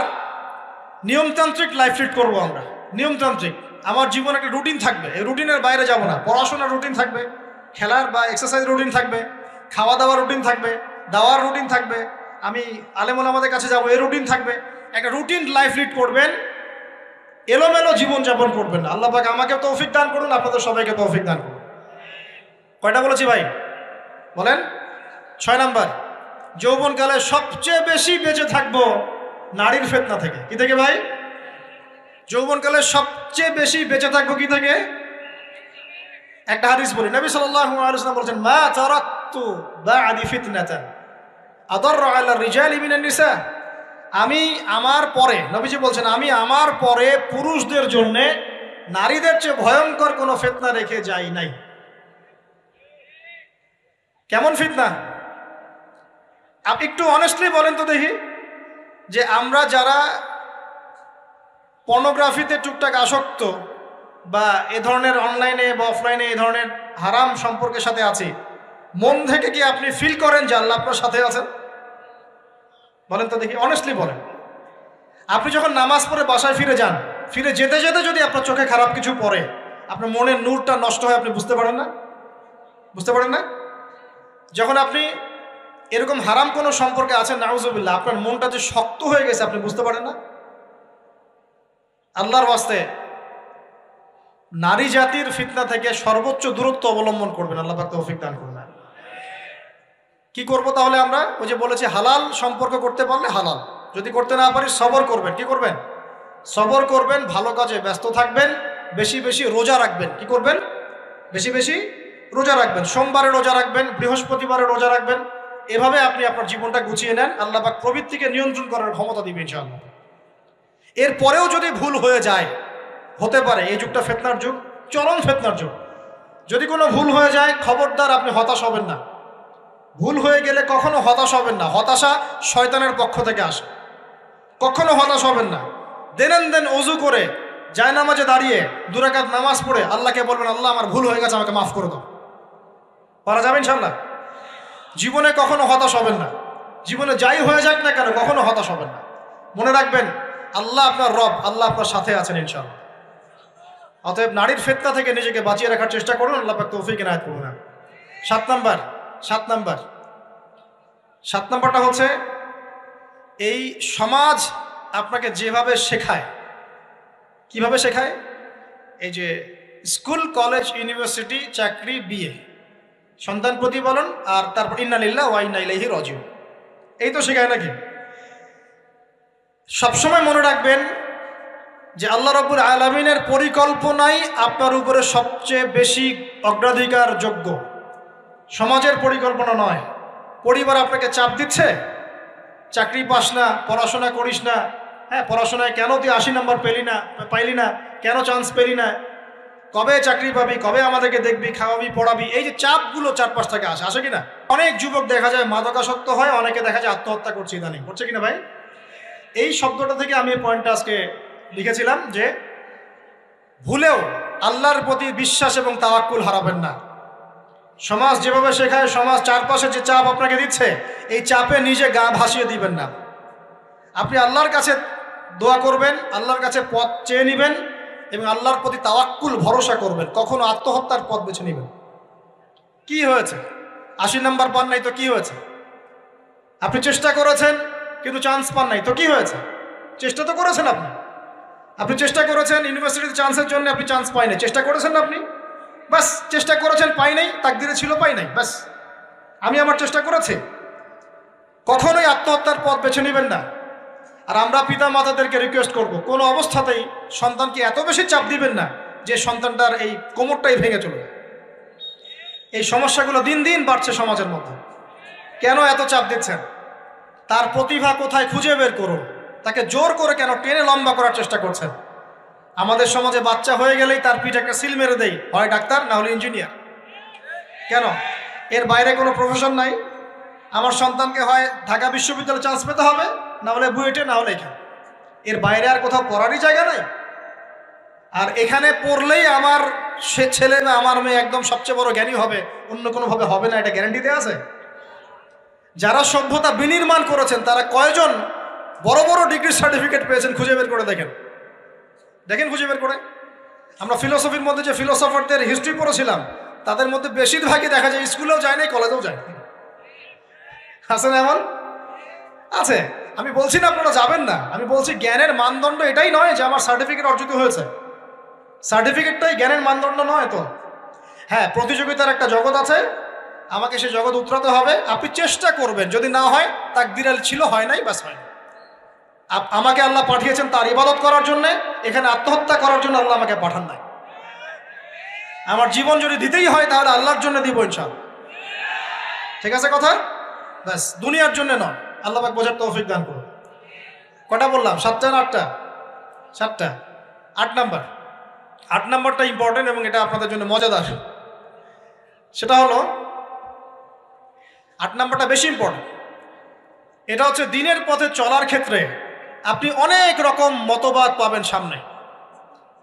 নিয়মতান্ত্রিক লাইফ লিড করবো আমরা। নিয়মতান্ত্রিক, আমার জীবনে একটা রুটিন থাকবে, এই রুটিনের বাইরে যাব না। পড়াশোনার রুটিন থাকবে, খেলার বা এক্সারসাইজ রুটিন থাকবে, খাওয়া দাওয়ার রুটিন থাকবে, দাওয়ার রুটিন থাকবে, আমি আলেম ওলামাদের কাছে যাবো, এই রুটিন থাকবে। একটা রুটিন লাইফ লিড করবেন, এলোমেলো জীবনযাপন করবেন না। আল্লাহ পাক আমাকে তৌফিক দান করুন, আপনাদের সবাইকে তৌফিক দান করুন। কয়টা বলেছি ভাই? বলেন। 6 নাম্বার, যৌবনকালে সবচেয়ে বেশি বেঁচে থাকবো নারীর ফিতনা থেকে। কি থেকে ভাই? যৌবনকালে সবচেয়ে বেশি বেঁচে থাকবো কি থেকে? একটা হাদিস বলি, নবী সাল্লাল্লাহু আলাইহি ওয়াসাল্লাম বলেছেন, মা তারাকতু বা'দি ফিতনাতান আদাররু আলা রিজালি মিনান নিসা। আমি আমার পরে, নবীজি বলছেন, আমি আমার পরে পুরুষদের জন্য নারীদের চেয়ে ভয়ঙ্কর কোনো ফিতনা রেখে যাই নাই। কেমন ফিতনা? আপনি একটু অনেস্টলি বলেন তো দেখি, যে আমরা যারা পর্নোগ্রাফিতে টুকটাক আসক্ত বা এ ধরনের অনলাইনে বা অফলাইনে এ ধরনের হারাম সম্পর্কের সাথে আছি, মন থেকে কি আপনি ফিল করেন যে আল্লাহ আপনার সাথে আছেন? বলেন তো দেখি, অনেস্টলি বলেন। আপনি যখন নামাজ পড়ে বাসায় ফিরে যান, ফিরে যেতে যেতে যদি আপনার চোখে খারাপ কিছু পড়ে, আপনার মনের নূরটা নষ্ট হয়, আপনি বুঝতে পারেন না? বুঝতে পারেন না? যখন আপনি এরকম হারাম কোনো সম্পর্কে আছেন, নাউজুবিল্লাহ, আপনার মনটা যে শক্ত হয়ে গেছে, আপনি বুঝতে পারেন না? আল্লাহর ওয়াস্তে নারী জাতির ফিতনা থেকে সর্বোচ্চ দূরত্ব অবলম্বন করবেন। আল্লাহ পাক তৌফিক দান করুন। কি করব তাহলে আমরা? ওই যে বলেছি, হালাল সম্পর্ক করতে পারলে হালাল, যদি করতে না পারি সবর করবেন। কি করবেন? সবর করবেন, ভালো কাজে ব্যস্ত থাকবেন, বেশি বেশি রোজা রাখবেন। কি করবেন? বেশি বেশি রোজা রাখবেন। সোমবারে রোজা রাখবেন, বৃহস্পতিবারে রোজা রাখবেন। এভাবে আপনি আপনার জীবনটা গুছিয়ে নেন, আল্লাহ পাক প্রবৃত্তিকে নিয়ন্ত্রণ করার ক্ষমতা দিবেন ইনশাআল্লাহ। এরপরেও যদি ভুল হয়ে যায়, হতে পারে এই যুগটা ফিতনার যুগ, চরম ফিতনার যুগ। যদি কোনো ভুল হয়ে যায়, খবরদার আপনি হতাশ হবেন না। ভুল হয়ে গেলে কখনো হতাশ হবেন না। হতাশা শয়তানের পক্ষ থেকে আসে, কখনো হতাশ হবেন না। দেন ওযু করে জায়নামাজে দাঁড়িয়ে 2 রাকাত নামাজ পড়ে আল্লাহকে বলবেন, আল্লাহ আমার ভুল হয়ে গেছে, আমাকে মাফ করে দাও। পারা যাবে ইনশাআল্লাহ। জীবনে কখনো হতাশ হবেন না। জীবনে যাই হয়ে যাক না কেন, কখনো হতাশ হবেন না। মনে রাখবেন, আল্লাহ আপনার রব, আল্লাহ আপনার সাথে আছেন ইনশাআল্লাহ। অতএব নারীর ফিতনা থেকে নিজেকে বাঁচিয়ে রাখার চেষ্টা করুন, আল্লাহ পাক তৌফিক এনায়েত করুন। 7 নাম্বারটা হচ্ছে, এই সমাজ আপনাকে যেভাবে শেখায়, কিভাবে শেখায়? এই যে স্কুল, কলেজ, ইউনিভার্সিটি, চাকরি, বিয়ে, সন্তান প্রতিপালন, আর তারপর ইন্না লিল্লাহি ওয়া ইন্না ইলাইহি রাজিউন, এই তো শেখায় নাকি? সবসময় মনে রাখবেন যে আল্লাহ রাব্বুল আলামিনের পরিকল্পনাই আপনার উপরে সবচেয়ে বেশি অগ্রাধিকার যোগ্য, সমাজের পরিকল্পনা নয়। পরিবার আপনাকে চাপ দিচ্ছে, চাকরি পাস না, পড়াশোনা করিস না, হ্যাঁ পড়াশোনায় কেন তুই 80 নাম্বার পাইলি না, কেন চান্স পেলি না, কবে চাকরি পাবি, কবে আমাদেরকে দেখবি, খাওয়াবি, পড়াবি, এই যে চাপগুলো চারপাশ থেকে আসে কিনা? অনেক যুবক দেখা যায় মাদকাসক্ত হয়, অনেকে দেখা যায় আত্মহত্যা করছে ইদানিং, করছে কিনা ভাই? এই শব্দটা থেকে আমি পয়েন্টটা আজকে লিখেছিলাম যে ভুলেও আল্লাহর প্রতি বিশ্বাস এবং তাওয়াক্কুল হারাবেন না। সমাজ যেভাবে শেখায়, সমাজ চারপাশে যে চাপ আপনাকে দিচ্ছে, এই চাপে নিজে গা ভাসিয়ে দিবেন না। আপনি আল্লাহর কাছে দোয়া করবেন, আল্লাহর কাছে পথ চেয়ে নেবেন এবং আল্লাহর প্রতি তাওয়াক্কুল ভরসা করবেন। কখনো আত্মহত্যার পথ বেছে নেবেন। কি হয়েছে? 80 নাম্বার পান নাই তো কি হয়েছে? আপনি চেষ্টা করেছেন কিন্তু চান্স পান নাই তো কি হয়েছে? চেষ্টা তো করেছেন আপনি চেষ্টা করেছেন ইউনিভার্সিটিতে চান্সের জন্য, আপনি চান্স পাই নাই, চেষ্টা করেছেন না আপনি, বাস চেষ্টা করেছেন, পাই নাই, তাকদিরে ছিল পাই নাই, বাস আমি আমার চেষ্টা করেছি। কখনোই আত্মহত্যার পথ বেছে নেবেন না। আর আমরা পিতা মাতাদেরকে রিকোয়েস্ট করব, কোনো অবস্থাতেই সন্তানকে এত বেশি চাপ দিবেন না যে সন্তানটার এই কোমরটাই ভেঙে চলবে। এই সমস্যাগুলো দিন দিন বাড়ছে সমাজের মধ্যে। কেন এত চাপ দিচ্ছেন? তার প্রতিভা কোথায় খুঁজে বের করুন। তাকে জোর করে কেন টেনে লম্বা করার চেষ্টা করছেন? আমাদের সমাজে বাচ্চা হয়ে গেলেই তার পিঠে একটা সিল মেরে দেয়, হয় ডাক্তার না হলে ইঞ্জিনিয়ার। কেন? এর বাইরে কোনো প্রফেশন নাই? আমার সন্তানকে হয় ঢাকা বিশ্ববিদ্যালয়ে চান্স পেতে হবে, না হলে বুয়েটে, না হলে এখানে। এর বাইরে আর কোথাও পড়ারই জায়গা নাই। আর এখানে পড়লেই আমার সে ছেলে বা আমার মেয়ে একদম সবচেয়ে বড় জ্ঞানী হবে, অন্য কোনোভাবে হবে না, এটা গ্যারান্টি দেওয়া আছে? যারা সভ্যতা বিনির্মাণ করেছেন তারা কয়জন বড় বড় ডিগ্রি সার্টিফিকেট পেয়েছেন খুঁজে বের করে দেখেন, দেখেন খুঁজে বের করে। আমরা ফিলোসফির মধ্যে যে ফিলোসফারদের হিস্ট্রি পড়েছিলাম তাদের মধ্যে বেশিরভাগই দেখা যায় স্কুলেও যায় নাই, কলেজেও যায় আছে না? এমন আছে। আমি বলছি না আপনারা যাবেন না, আমি বলছি জ্ঞানের মানদণ্ড এটাই নয় যে আমার সার্টিফিকেট অর্জিত হয়েছে, সার্টিফিকেটটাই জ্ঞানের মানদণ্ড নয় তো। হ্যাঁ, প্রতিযোগিতার একটা জগৎ আছে, আমাকে সে জগৎ উতরাতে হবে। আপনি চেষ্টা করবেন, যদি না হয় তাকদীরে ছিল, হয় নাই, বাস হয় না। আমাকে আল্লাহ পাঠিয়েছেন তার ইবাদত করার জন্য, এখানে আত্মহত্যা করার জন্য আল্লাহ আমাকে পাঠান নাই। আমার জীবন যদি দিতেই হয় তাহলে আল্লাহর জন্য দিব ইনশাআল্লাহ। ঠিক আছে কথা? ব্যাস, দুনিয়ার জন্য নয়। আল্লাহ পাক বোঝার তৌফিক দান করুন। কটা বললাম? 7টা না 8টা? 7টা। 8 নাম্বার, 8 নাম্বারটা ইম্পর্টেন্ট এবং এটা আপনাদের জন্য মজাদার। সেটা হলো 8 নাম্বারটা বেশি ইম্পর্টেন্ট। এটা হচ্ছে দিনের পথে চলার ক্ষেত্রে আপনি অনেক রকম মতবাদ পাবেন সামনে।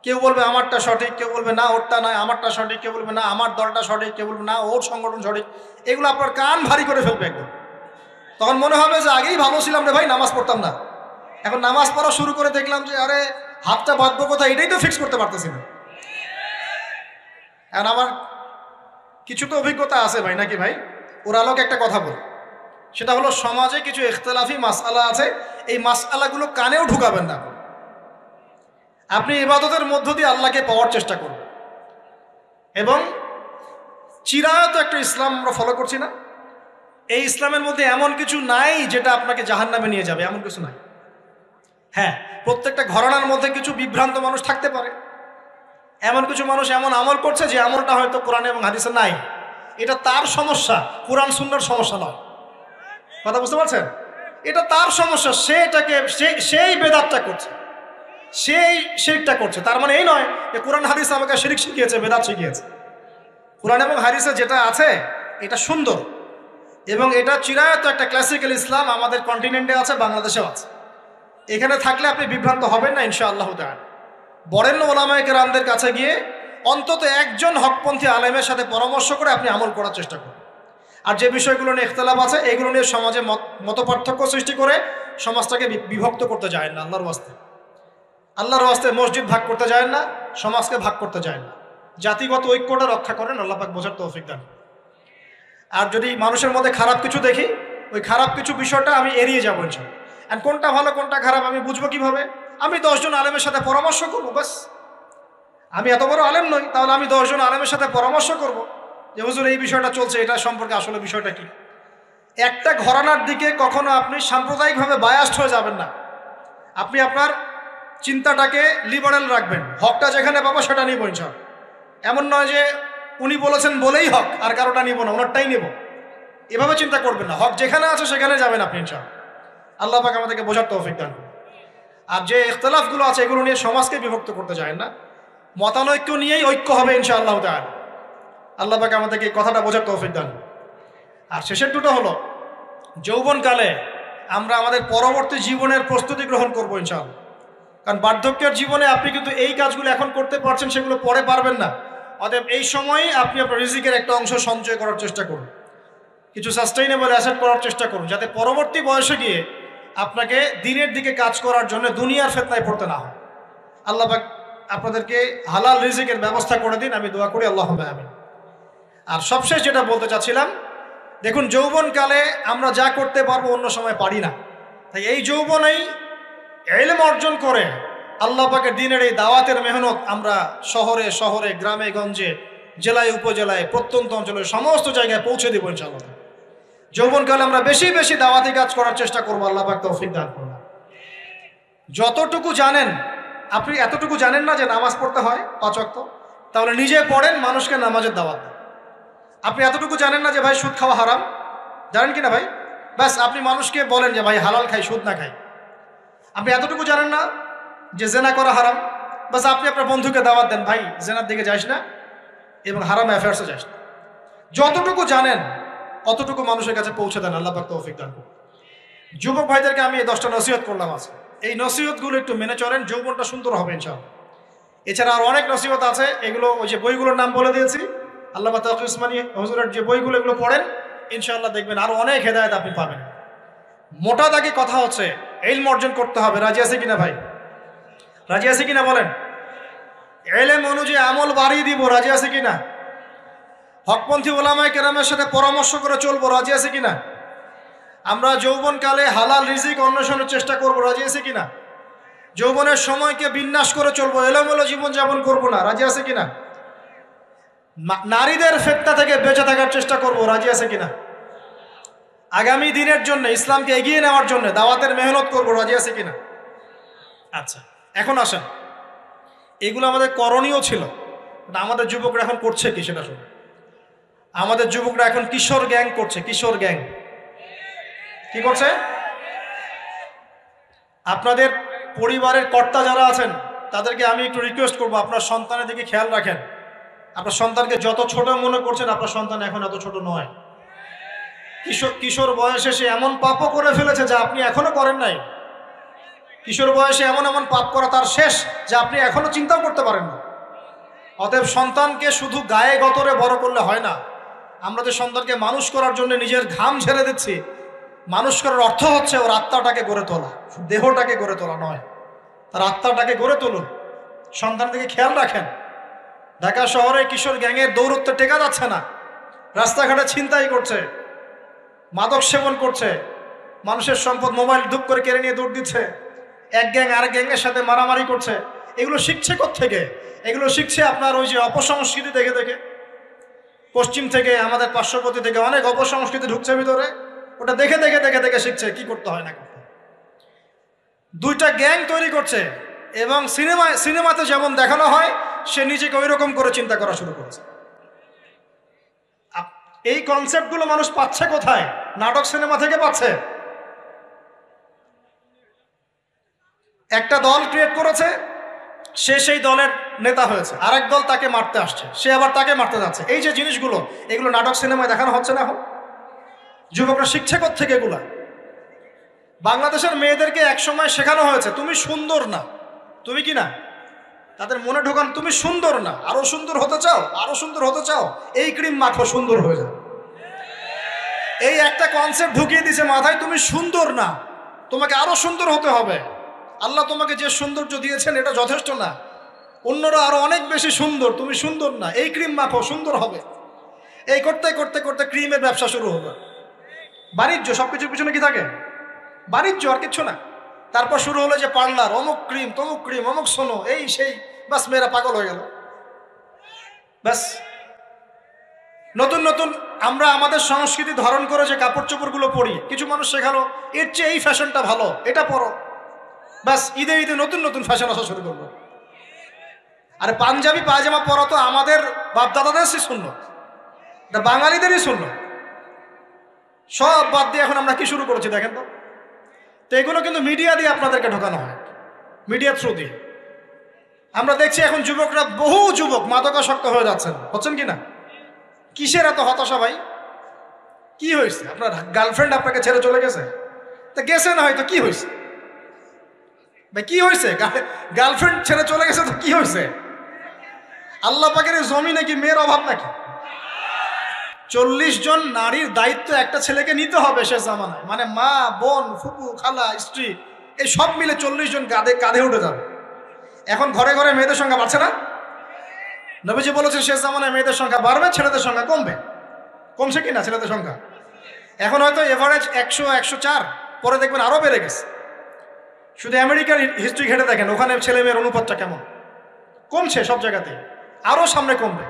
কেউ বলবে আমারটা সঠিক, কেউ বলবে না ওরটা নয়, আমারটা সঠিক, কেউ বলবে না আমার দলটা সঠিক, কেউ বলবে না ওর সংগঠন সঠিক। এগুলো আপনার কান ভারী করে ফেলবে একদম। তখন মনে হবে যে আগেই ভালো ছিলাম রে ভাই, নামাজ পড়তাম না, এখন নামাজ পড়া শুরু করে দেখলাম যে আরে হাতটা বাঁধবো কোথায় এটাই তো ফিক্স করতে পারতেছি না। এখন আমার কিছু তো অভিজ্ঞতা আছে ভাই, নাকি ভাই? ওর আলোকে একটা কথা বল, সেটা হলো সমাজে কিছু ইখতিলাফি মাসআলা আছে, এই মাসআলাগুলো কানেও ঢুকাবেন না। আপনি ইবাদতের মধ্য দিয়ে আল্লাহকে পাওয়ার চেষ্টা করুন। এবং চিরায়ত একটা ইসলাম আমরা ফলো করছি না, এই ইসলামের মধ্যে এমন কিছু নাই যেটা আপনাকে জাহান্নামে নিয়ে যাবে, এমন কিছু নাই। হ্যাঁ, প্রত্যেকটা ঘরানার মধ্যে কিছু বিভ্রান্ত মানুষ থাকতে পারে, এমন কিছু মানুষ এমন আমল করছে যে আমলটা হয়তো কোরআন এবং হাদিসে নাই। এটা তার সমস্যা, কোরআন সুন্নাহর সমস্যা নয়। কথা বুঝতে পারছেন? এটা তার সমস্যা, সে এটাকে সেই বেদাতটা করছে, সেই শিরকটা করছে। তার মানে এই নয় যে কোরআন হাদিস আমাকে শিরক শিখিয়েছে, বেদাত শিখিয়েছে। কোরআন এবং হাদিসে যেটা আছে এটা সুন্দর এবং এটা চিরায়ত একটা ক্লাসিক্যাল ইসলাম আমাদের কন্টিনেন্টে আছে, বাংলাদেশেও আছে। এখানে থাকলে আপনি বিভ্রান্ত হবেন না ইনশাআল্লাহ তাআলা। বরেণ্য ওলামায়ে কেরামদের কাছে গিয়ে অন্তত একজন হকপন্থী আলেমের সাথে পরামর্শ করে আপনি আমল করার চেষ্টা করুন। আর যে বিষয়গুলো নিয়ে ইখতিলাফ আছে এগুলো নিয়ে সমাজে মতপার্থক্য সৃষ্টি করে সমাজটাকে বিভক্ত করতে যায় না। আল্লাহর ওয়াস্তে মসজিদ ভাগ করতে যায় না, সমাজকে ভাগ করতে যায় না। জাতিগত ঐক্যটা রক্ষা করেন, আল্লাহ পাক বোঝার তৌফিক দান। আর যদি মানুষের মধ্যে খারাপ কিছু দেখি, ওই খারাপ কিছু বিষয়টা আমি এড়িয়ে যাবো ইনশাআল্লাহ। অ্যান্ড কোনটা ভালো কোনটা খারাপ আমি বুঝবো কিভাবে? আমি 10 জন আলেমের সাথে পরামর্শ করবো, বাস। আমি এত বড় আলেম নই, তাহলে আমি 10 জন আলেমের সাথে পরামর্শ করব যে হুজুর এই বিষয়টা চলছে, এটা সম্পর্কে আসলে বিষয়টা কি। একটা ঘরানার দিকে কখনো আপনি সাম্প্রদায়িকভাবে বায়াসড হয়ে যাবেন না। আপনি আপনার চিন্তাটাকে লিবারেল রাখবেন, হকটা যেখানে পাবো সেটা নিব ইনশাআল্লাহ। এমন নয় যে উনি বলেছেন বলেই হক আর কারোটা নিব না, ওনারটাই নিব, এভাবে চিন্তা করবেন না। হক যেখানে আছে সেখানে যাবেন আপনি ইনশাআল্লাহ। আল্লাহ পাক আমাদেরকে বোঝার তৌফিক দান করুন। আর যে ইখতিলাফগুলো আছে এগুলো নিয়ে সমাজকে বিভক্ত করতে যায় না, মতানৈক্য নিয়েই ঐক্য হবে ইনশাআল্লাহ তাআলা। আল্লাহ পাক আমাদেরকে এই কথাটা বোঝার তৌফিক দান। আর শেষের দুটো হলো যৌবনকালে আমরা আমাদের পরবর্তী জীবনের প্রস্তুতি গ্রহণ করবো ইনশাআল্লাহ। কারণ বার্ধক্যের জীবনে আপনি কিন্তু এই কাজগুলো এখন করতে পারছেন, সেগুলো পরে পারবেন না। অতএব এই সময়ই আপনি আপনার রিজিকের একটা অংশ সঞ্চয় করার চেষ্টা করুন, কিছু সাস্টেইনেবল অ্যাসেট করার চেষ্টা করুন, যাতে পরবর্তী বয়সে গিয়ে আপনাকে দিনের দিকে কাজ করার জন্য দুনিয়ার ফিতনায় পড়তে না হয়। আল্লাহ পাক আপনাদেরকে হালাল রিজিকের ব্যবস্থা করে দিন, আমি দোয়া করি আল্লাহুম্মা আমিন। আর সবশেষ যেটা বলতে চাচ্ছিলাম, দেখুন যৌবনকালে আমরা যা করতে পারবো অন্য সময় পারি না, তাই এই যৌবনেই ইলম অর্জন করে আল্লাহ পাকের দ্বীনের এই দাওয়াতের মেহনত আমরা শহরে শহরে, গ্রামে গঞ্জে, জেলায় উপজেলায়, প্রত্যন্ত অঞ্চলে সমস্ত জায়গায় পৌঁছে দেবো ইনশাআল্লাহ। যৌবনকালে আমরা বেশি বেশি দাওয়াতি কাজ করার চেষ্টা করবো, আল্লাহ পাক তৌফিক দান করুন। যতটুকু জানেন, আপনি এতটুকু জানেন না যে নামাজ পড়তে হয় 5 ওয়াক্ত, তাহলে নিজে পড়েন, মানুষকে নামাজের দাওয়াত দেন। আপনি এতটুকু জানেন না যে ভাই সুদ খাওয়া হারাম, জানেন কি না ভাই? ব্যাস আপনি মানুষকে বলেন যে ভাই হালাল খাই, সুদ না খাই। আপনি এতটুকু জানেন না যে জেনা করা হারাম, বাস আপনি আপনার বন্ধুকে দাওয়াত দেন, ভাই জেনার দিকে যাস না এবং হারাম অ্যাফেয়ার্সে যাস না। যতটুকু জানেন অতটুকু মানুষের কাছে পৌঁছে দেন, আল্লাহ পাক তৌফিক দান করুন। যুবক ভাইদেরকে আমি 10টা নসিহত করলাম আছে, এই নসিহতগুলো একটু মেনে চলেন, যৌবনটা সুন্দর হবে ইনশাআল্লাহ। এছাড়া আর অনেক নসিহত আছে, এগুলো ওই যে বইগুলোর নাম বলে দিয়েছি, আল্লামা তাকি উসমানী হুজুরের যে বইগুলো, এগুলো পড়েন, ইনশাআল্লাহ দেখবেন আরো অনেক হেদায়েত আপনি পাবেন। মোটা দাগে কথা হচ্ছে ইলম অর্জন করতে হবে। রাজি আছে কিনা ভাই? রাজি আছে কিনা বলেন? ইলম অনুযায়ী আমল বাড়িয়ে দিব, রাজি আছে কিনা? হকপন্থী ওলামায়ে কেরামের সাথে পরামর্শ করে চলবো, রাজি আছে কিনা? আমরা যৌবনকালে হালাল রিজিক অন্বেষণের চেষ্টা করব, রাজি আছে কিনা? যৌবনের সময়কে বিন্যাস করে চলবো, এলোমেলো জীবনযাপন করব না, রাজি আছে কিনা? নারীদের ফিতনা থেকে বেঁচে থাকার চেষ্টা করব, রাজি আছে কিনা? আগামী দিনের জন্য, ইসলামকে এগিয়ে নেওয়ার জন্য দাওয়াতের মেহনত করব, রাজি আছে কিনা? আচ্ছা, এখন আসেন, এগুলো আমাদের করণীয় ছিল, আমাদের যুবকরা এখন করছে কি সেটা শুনুন। আমাদের যুবকরা এখন কিশোর গ্যাং করছে। কিশোর গ্যাং কি করছে? আপনাদের পরিবারের কর্তা যারা আছেন তাদেরকে আমি একটু রিকোয়েস্ট করবো, আপনার সন্তানের দিকে খেয়াল রাখেন। আপনার সন্তানকে যত ছোট মনে করছেন, আপনার সন্তান এখন এত ছোট নয়। কিশোর বয়সে সে এমন পাপও করে ফেলেছে যা আপনি এখনো করেন নাই। কিশোর বয়সে এমন এমন পাপ করা তার শেষ যা আপনি এখনো চিন্তাও করতে পারেন না। অতএব সন্তানকে শুধু গায়ে গতরে বড় করলে হয় না। আমরা যে সন্তানকে মানুষ করার জন্য নিজের ঘাম ঝেড়ে দিচ্ছি, মানুষ করার অর্থ হচ্ছে ওর আত্মাটাকে গড়ে তোলা, দেহটাকে গড়ে তোলা নয়, তার আত্মাটাকে গড়ে তুলুন। সন্তানের দিকে খেয়াল রাখেন। ঢাকা শহরে কিশোর গ্যাংয়ের দৌরত্বে টেকা যাচ্ছে না, রাস্তাঘাটে ছিনতাই করছে, মাদক সেবন করছে, মানুষের সম্পদ মোবাইল ধুপ করে কেড়ে নিয়ে দৌড় দিচ্ছে, এক গ্যাং আরেক গ্যাংয়ের সাথে মারামারি করছে। এগুলো শিখছে কোত্থেকে? এগুলো শিখছে আপনার ওই যে অপসংস্কৃতি দেখে দেখে। পশ্চিম থেকে, আমাদের পার্শ্ববর্তী থেকে অনেক অপসংস্কৃতি ঢুকছে ভিতরে, ওটা দেখে দেখে দেখে দেখে শিখছে কি করতে হয় না করতে। দুইটা গ্যাং তৈরি করছে এবং সিনেমাতে যেমন দেখানো হয় সে নিজেকে ওই রকম করে চিন্তা করা শুরু করেছে। এই কনসেপ্টগুলো মানুষ পাচ্ছে কোথায়? নাটক সিনেমা থেকে পাচ্ছে। একটা দল ক্রিয়েট করেছে, সে সেই দলের নেতা হয়েছে, আরেক দল তাকে মারতে আসছে, সে আবার তাকে মারতে যাচ্ছে। এই যে জিনিসগুলো, এগুলো নাটক সিনেমায় দেখানো হচ্ছে না এখন? যুবকরা শিখছে কোত্থেকে এগুলা? বাংলাদেশের মেয়েদেরকে একসময় শেখানো হয়েছে তুমি সুন্দর না, তুমি কি না, তাদের মনে ঢোকান তুমি সুন্দর না, আরো সুন্দর হতে চাও, আরো সুন্দর হতে চাও, এই ক্রিম মাখো সুন্দর হয়ে যাও। এই একটা কনসেপ্ট ঢুকিয়ে দিয়েছে মাথায়, তুমি সুন্দর না, তোমাকে আরো সুন্দর হতে হবে। আল্লাহ তোমাকে যে সৌন্দর্য দিয়েছেন এটা যথেষ্ট না, অন্যরা আরো অনেক বেশি সুন্দর, তুমি সুন্দর না, এই ক্রিম মাখো সুন্দর হবে। এই করতে করতে করতে ক্রিমের ব্যবসা শুরু হলো। বাণিজ্য, সবকিছুর পিছনে কি থাকে? বাণিজ্য, আর কিচ্ছু না। তারপর শুরু হলো যে পার্লার, অমুক ক্রিম তমুক ক্রিম, অমুক সোনো, এই সেই, বাস মেয়েরা পাগল হয়ে গেল। ব্যাস নতুন নতুন আমরা আমাদের সংস্কৃতি ধারণ করে যে কাপড় চোপড়গুলো পরি, কিছু মানুষ শেখালো এর চেয়ে এই ফ্যাশনটা ভালো, এটা পরো। ব্যাস ঈদে ঈদে নতুন নতুন ফ্যাশন আসা শুরু করলো। আরে পাঞ্জাবি পায়জামা পরা তো আমাদের বাপদাদাদের সুন্নত, এটা বাঙালিদেরই সুন্নত। সব বাদ দিয়ে এখন আমরা কি শুরু করেছি দেখেন তো। তো এগুলো কিন্তু মিডিয়া দিয়ে আপনাদেরকে ঢোকানো হয়, মিডিয়ার থ্রু দিয়ে। আমরা দেখছি এখন যুবকরা, বহু যুবক মাদকাসক্ত হয়ে যাচ্ছেন, হচ্ছেন কি না? কিসের এত হতাশা ভাই? কি হয়েছে? আপনার গার্লফ্রেন্ড আপনাকে ছেড়ে চলে গেছে? তা গেছে না হয়তো, কি হয়েছে ভাই? কি হয়েছে? গার্লফ্রেন্ড ছেড়ে চলে গেছে তো কি হয়েছে? আল্লাহ পাকের জমিনে কি মেয়ের অভাব নাকি? 40 জন নারীর দায়িত্ব একটা ছেলেকে নিতে হবে শেষ জামানায়, মানে মা, বোন, ফুপু, খালা, স্ত্রী, এই সব মিলে 40 জন কাঁধে উঠে যাবে। এখন ঘরে ঘরে মেয়েদের সংখ্যা বাড়ছে না? নবীজি বলেছেন শেষ জামানায় মেয়েদের সংখ্যা বাড়বে, ছেলেদের সংখ্যা কমবে। কমছে কি না ছেলেদের সংখ্যা? এখন হয়তো এভারেজ 100, 104, পরে দেখবেন আরো বেড়ে গেছে। শুধু আমেরিকার হিস্ট্রি ঘেটে দেখেন, ওখানে ছেলে মেয়ের অনুপাতটা কেমন। কমছে সব জায়গাতে, আরো সামনে কমবে।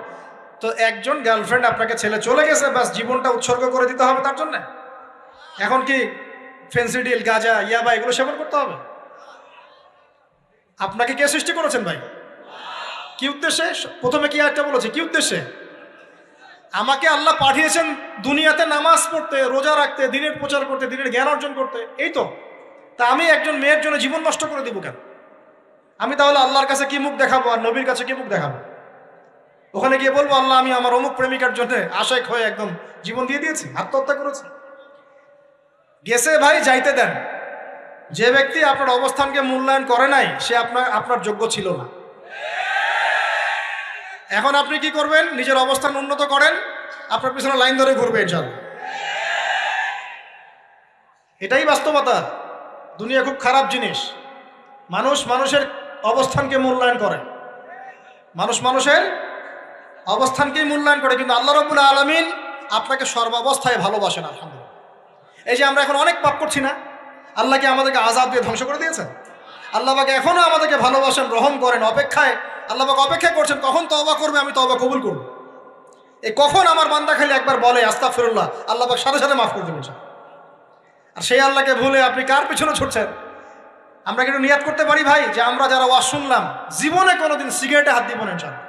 তো একজন গার্লফ্রেন্ড আপনাকে ছেলে চলে গেছে, ব্যাস জীবনটা উৎসর্গ করে দিতে হবে তার জন্য? এখন কি ফেন্সিডিল, গাঁজা, ইয়াবা এগুলো সেবন করতে হবে? আপনাকে কে সৃষ্টি করেছেন ভাই? কি উদ্দেশ্যে? প্রথমে কি একটা বলেছে, কি উদ্দেশ্যে? আমাকে আল্লাহ পাঠিয়েছেন দুনিয়াতে নামাজ পড়তে, রোজা রাখতে, দিনের প্রচার করতে, দিনের জ্ঞান অর্জন করতে, এই তো। তা আমি একজন মেয়ের জন্য জীবন নষ্ট করে দিব কেন? আমি তাহলে আল্লাহর কাছে কি মুখ দেখাবো আর নবীর কাছে কি মুখ দেখাবো? ওখানে গিয়ে বলবো আল্লাহ আমি আমার অমুক প্রেমিকার জন্য আশায় হয়ে একদম জীবন দিয়ে দিয়েছি, আত্মহত্যা করেছি। গেছে ভাই, যাইতে দেন। যে ব্যক্তি আপনার অবস্থানকে মূল্যায়ন করে নাই সে আপনার যোগ্য ছিল না। এখন আপনি কি করবেন? নিজের অবস্থান উন্নত করেন, আপনার পিছনে লাইন ধরে ঘুরবে ইনশাআল্লাহ। এটাই বাস্তবতা। দুনিয়া খুব খারাপ জিনিস। মানুষ মানুষের অবস্থানকে মূল্যায়ন করে, মানুষ মানুষের অবস্থানকেই মূল্যায়ন করে, কিন্তু আল্লাহ রাব্বুল আলামিন আপনাকে সর্বাবস্থায় ভালোবাসেন। আলহামদুলিল্লাহ। এই যে আমরা এখন অনেক পাপ করছি না, আল্লাহ কি আমাদেরকে আযাব দিয়ে ধ্বংস করে দিয়েছেন? আল্লাহ পাক এখনো আমাদেরকে ভালোবাসেন, রহম করেন, অপেক্ষায় আল্লাহ পাক অপেক্ষা করছেন কখন তওবা করবে, আমি তওবা কবুল করব। এই কখন আমার বান্দা খালি একবার বলে আস্তাগফিরুল্লাহ, আল্লাহ পাক সাথে সাথে মাফ করে দেবেন। আর সেই আল্লাহকে ভুলে আপনি কার পিছনে ছুটছেন? আমরা কিন্তু নিয়াত করতে পারি ভাই যে আমরা যারা ওয়াজ শুনলাম জীবনে কোনোদিন সিগারেটে হাত দিব না ইনশাআল্লাহ।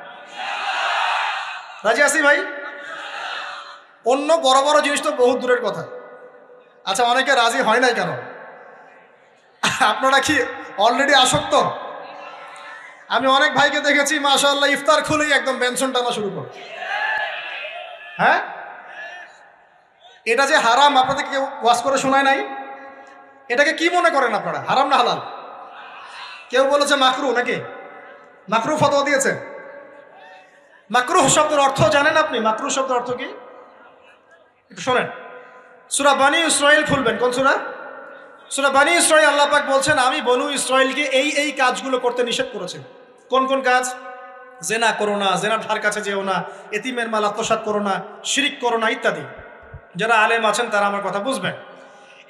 রাজি আছি ভাই? অন্য বড় বড় জিনিস তো বহুত দূরের কথা। আচ্ছা, অনেকে রাজি হয় নাই কেন? আপনারা কি অলরেডি আসক্ত? আমি অনেক ভাইকে দেখেছি মাশাআল্লাহ ইফতার খুলেই একদম বেনসন টানা শুরু করে। হ্যাঁ, এটা যে হারাম আপনাদের কেউ ওয়াজ করে শোনায় নাই? এটাকে কি মনে করেন আপনারা, হারাম না হালাল? কেউ বলেছে মাকরু, নাকি মাকরু ফতোয়া দিয়েছে? মাকরুহ শব্দের অর্থ জানেন আপনি? মাকরুহ শব্দের অর্থ কি একটু শোনেন। সূরা বনী ইসরাইল খুলবেন। কোন সূরা? সূরা বনী ইসরাইল। আল্লাহ পাক বলছেন আমি বনু ইসরাইলকে এই কাজগুলো করতে নিষেধ করেছি। কোন কোন কাজ? জেনা করো না, জেনার ধার কাছে যেও না, এতিমের মাল আত্মসাৎ করো না, শিরিক করো না ইত্যাদি। যারা আলেম আছেন তারা আমার কথা বুঝবেন।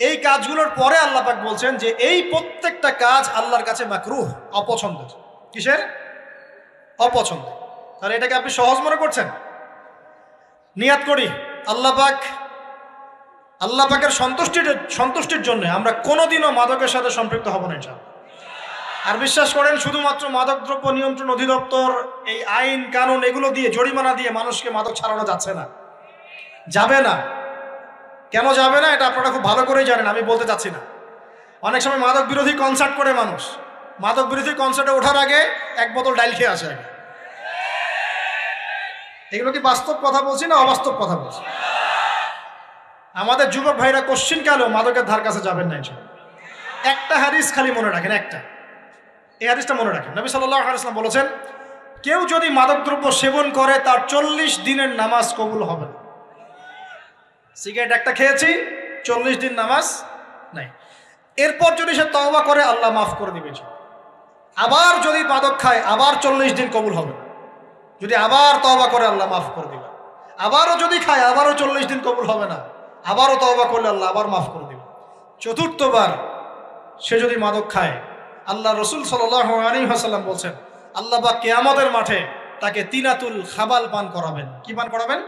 এই কাজগুলোর পরে আল্লাহ পাক বলছেন যে এই প্রত্যেকটা কাজ আল্লাহর কাছে মাকরুহ, অপছন্দের। কিসের? অপছন্দ। তাহলে এটাকে আপনি সহজ মনে করছেন? নিয়াত করি আল্লাহ পাকের সন্তুষ্টির জন্য আমরা কোনোদিনও মাদকের সাথে সম্পৃক্ত হব না ইনশাআল্লাহ। আর বিশ্বাস করেন, শুধুমাত্র মাদকদ্রব্য নিয়ন্ত্রণ অধিদপ্তর এই আইন কানুন এগুলো দিয়ে জরিমানা দিয়ে মানুষকে মাদক ছাড়ানো যাচ্ছে না, যাবে না। কেন যাবে না এটা আপনারা খুব ভালো করেই জানেন, আমি বলতে চাচ্ছি না। অনেক সময় মাদক বিরোধী কনসার্ট করে মানুষ, মাদক বিরোধী কনসার্টে ওঠার আগে এক বোতল ডাইল খেয়ে আসে আগে। এগুলো কি বাস্তব কথা বলছি না অবাস্তব কথা বলছি? আমাদের যুবক ভাইরা কোশ্চিন কালেও মাদকের ধার কাছে যাবেন না ইনশাআল্লাহ। একটা হাদিস খালি মনে রাখেন, একটা, এই হাদিসটা মনে রাখেন। নবী সাল্লাল্লাহু আলাইহি ওয়াসাল্লাম বলেছেন কেউ যদি মাদকদ্রব্য সেবন করে তার 40 দিনের নামাজ কবুল হবে না। সিগারেট একটা খেয়েছি, 40 দিন নামাজ নাই। এরপর যদি সে তওবা করে আল্লাহ মাফ করে দিবে। আবার যদি মাদক খায় আবার 40 দিন কবুল হবে না। যদি আবার তওবা করে আল্লাহ মাফ করে দিবে। আবারও যদি খায় আবারও 40 দিন কবুল হবে না। আবারও তওবা করলে আল্লাহ আবার মাফ করে দিবে। চতুর্থবার সে যদি মাদক খায়, আল্লাহ রসুল সাল্লাল্লাহু আলাইহি ওয়াসাল্লাম বলছেন আল্লাহ পাক কিয়ামতের মাঠে তাকে তিনাতুল খাবাল পান করাবেন। কি পান করাবেন?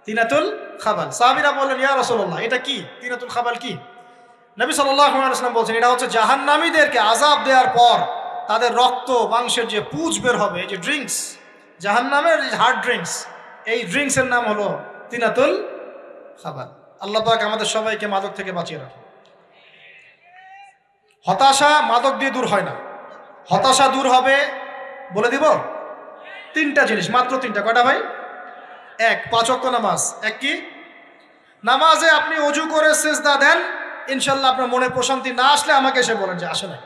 তিনাতুল খাবাল। সাহাবীরা বললেন ইয়া রাসূলুল্লাহ এটা কি? তিনাতুল খাবাল কি? নবী সাল্লাল্লাহু আলাইহি ওয়াসাল্লাম বলছেন এটা হচ্ছে জাহান্নামীদেরকে আযাব দেওয়ার পর তাদের রক্ত মাংসের যে পুঁজ বের হবে, এই যে ড্রিঙ্কস, জাহান্নামের হার্ড ড্রিঙ্কস, এই ড্রিঙ্কসের নাম হলো তিনাতুল খাবাল। আল্লাহ পাক আমাদের সবাইকে মাদক থেকে বাঁচিয়ে রাখুন। হতাশা মাদক দিয়ে দূর হয় না। হতাশা দূর হবে বলে দিব 3টা জিনিস, মাত্র 3টা। কয়টা ভাই? 1, 5 ওয়াক্ত নামাজ। এক কি? নামাজে আপনি ওযু করে সিজদা দেন, ইনশাআল্লাহ আপনার মনে প্রশান্তি না আসলে আমাকে এসে বলেন যে আসে না।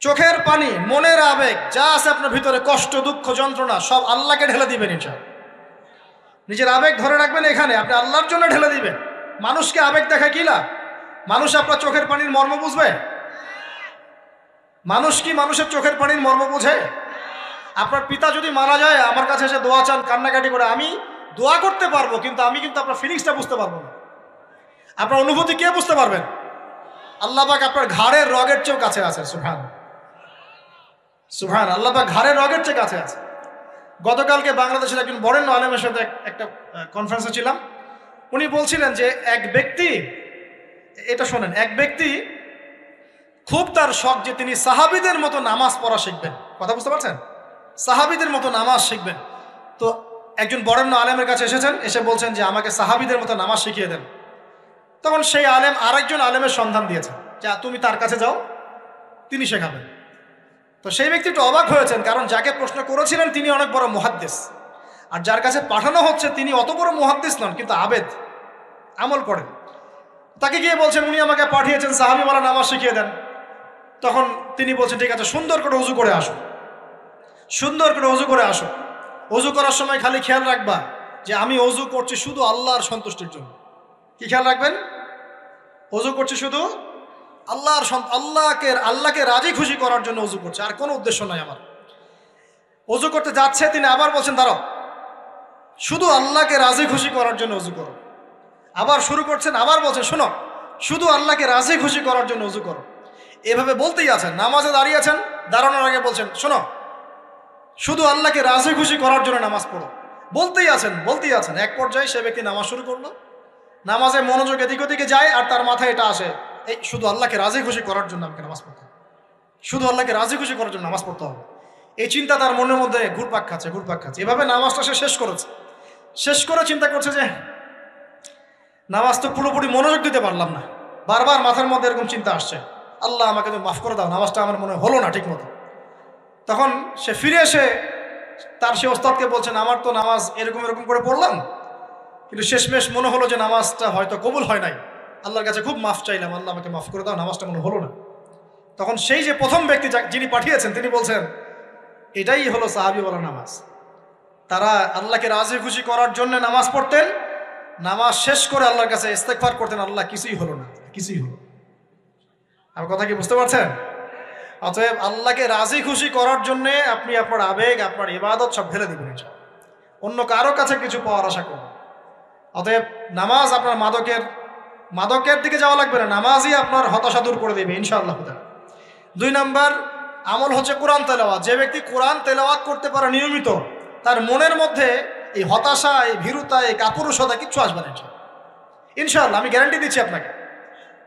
চোখের পানি, মনের আবেগ যা আছে আপনার ভিতরে, কষ্ট দুঃখ যন্ত্রণা সব আল্লাহকে ঢেলে দিবেন ইনশাআল্লাহ। নিজের আবেগ ধরে রাখবেন এখানে, আপনি আল্লাহর জন্য ঢেলে দিবেন। মানুষকে আবেগ দেখা কি লাভ? মানুষ আপনার চোখের পানির মর্ম বুঝবে? মানুষ কি মানুষের চোখের পানির মর্ম বুঝে? আপনার পিতা যদি মারা যায় আমার কাছে এসে দোয়া চান কান্নাকাটি করে, আমি দোয়া করতে পারবো কিন্তু আমি কিন্তু আপনার ফিলিংসটা বুঝতে পারবো না। আপনার অনুভূতি কে বুঝতে পারবেন? আল্লাহ পাক আপনার ঘাড়ের রগের চেয়েও কাছে আছে। সুবহান সুবহান, আল্লাহ পাক ঘাড়ের রগের চেয়ে কাছে আছে। গতকালকে বাংলাদেশের একজন বরেণ্য আলেমের সাথে একটা কনফারেন্সে ছিলাম। উনি বলছিলেন যে এক ব্যক্তি, এটা শোনেন, এক ব্যক্তি খুব তার শখ যে তিনি সাহাবীদের মতো নামাজ পড়া শিখবেন। কথা বুঝতে পারছেন? সাহাবীদের মতো নামাজ শিখবেন। তো একজন বরেণ্য আলেমের কাছে এসেছেন, এসে বলছেন যে আমাকে সাহাবীদের মতো নামাজ শিখিয়ে দেন। তখন সেই আলেম আরেকজন আলেমের সন্ধান দিয়েছেন যে তুমি তার কাছে যাও, তিনি শেখাবেন। তো সেই ব্যক্তি একটু অবাক হয়েছেন, কারণ যাকে প্রশ্ন করেছিলেন তিনি অনেক বড় মুহাদ্দিস, আর যার কাছে পাঠানো হচ্ছে তিনি অত বড় মুহাদ্দিস নন, কিন্তু আবেদ, আমল করেন। তাকে গিয়ে বলছেন উনি আমাকে পাঠিয়েছেন সাহাবীওয়ালা নামাজ শিখিয়ে দেন। তখন তিনি বলছেন ঠিক আছে, সুন্দর করে উজু করে আসো, সুন্দর করে উজু করে আসো। অজু করার সময় খালি খেয়াল রাখবা যে আমি অজু করছি শুধু আল্লাহর সন্তুষ্টির জন্য। কি খেয়াল রাখবেন? অজু করছি শুধু আল্লাহকে রাজি খুশি করার জন্য অজু করছে, আর কোনো উদ্দেশ্য নাই আমার। অজু করতে যাচ্ছে, তিনি আবার বলছেন দাঁড়াও, শুধু আল্লাহকে রাজি খুশি করার জন্য অজু করো। আবার শুরু করছেন, আবার বলছেন শোনো, শুধু আল্লাহকে রাজি খুশি করার জন্য অজু করো। এভাবে বলতেই আছেন, নামাজে দাঁড়িয়ে আছেন, দাঁড়ানোর আগে বলছেন শোনো, শুধু আল্লাহকে রাজি খুশি করার জন্য নামাজ পড়ো। বলতেই আছেন। এক পর্যায়ে সে ব্যক্তি নামাজ শুরু করলো, নামাজে মনোযোগ এদিক ওদিকে যায়, আর তার মাথায় এটা আসে, এই শুধু আল্লাহকে রাজি খুশি করার জন্য আমাকে নামাজ পড়তে হবে, শুধু আল্লাহকে রাজি খুশি করার জন্য নামাজ পড়তে হবে। এই চিন্তা তার মনের মধ্যে ঘুরপাক খাচ্ছে। এভাবে নামাজটা সে শেষ করে চিন্তা করছে যে নামাজ তো পুরোপুরি মনোযোগ দিতে পারলাম না, বারবার মাথার মধ্যে এরকম চিন্তা আসছে, আল্লাহ আমাকে তো মাফ করে দাও, নামাজটা আমার মনে হলো না ঠিক মতো। তখন সে ফিরে এসে তার সে ওস্তাদকে বলছেন আমার তো নামাজ এরকম করে পড়লাম, কিন্তু শেষমেশ মনে হলো যে নামাজটা হয়তো কবুল হয় নাই, আল্লাহর কাছে খুব মাফ চাইলাম, আল্লাহ আমাকে মাফ করে দাও, নামাজটা মনে হলো না। তখন সেই যে প্রথম ব্যক্তি যিনি পাঠিয়েছেন তিনি বলছেন এটাই হলো সাহাবীওয়ালা নামাজ। তারা আল্লাহকে রাজি খুশি করার জন্য নামাজ পড়তেন, নামাজ শেষ করে আল্লাহর কাছে ইস্তেগফার করতেন, আল্লাহ কিছুই হলো না, কিছুই হলো। আমার কথা কি বুঝতে পারছেন? অতএব আল্লাহকে রাজি খুশি করার জন্য আপনি আপনার আবেগ, আপনার ইবাদত সব ঢেলে দিবেন, অন্য কারো কাছে কিছু পাওয়ার আশা করবেন। অতএব নামাজ আপনার মাদকের দিকে যাওয়া লাগবে না, নামাজই আপনার হতাশা দূর করে দেবে ইনশাআল্লাহ। 2 নম্বর আমল হচ্ছে কোরআন তেলাওয়াত। যে ব্যক্তি কোরআন তেলাওয়াত করতে পারে নিয়মিত, তার মনের মধ্যে এই হতাশা, এই ভীরুতা, এই কাপুরুষতা কিচ্ছু আসবে না ইনশাআল্লাহ। আমি গ্যারান্টি দিচ্ছি আপনাকে,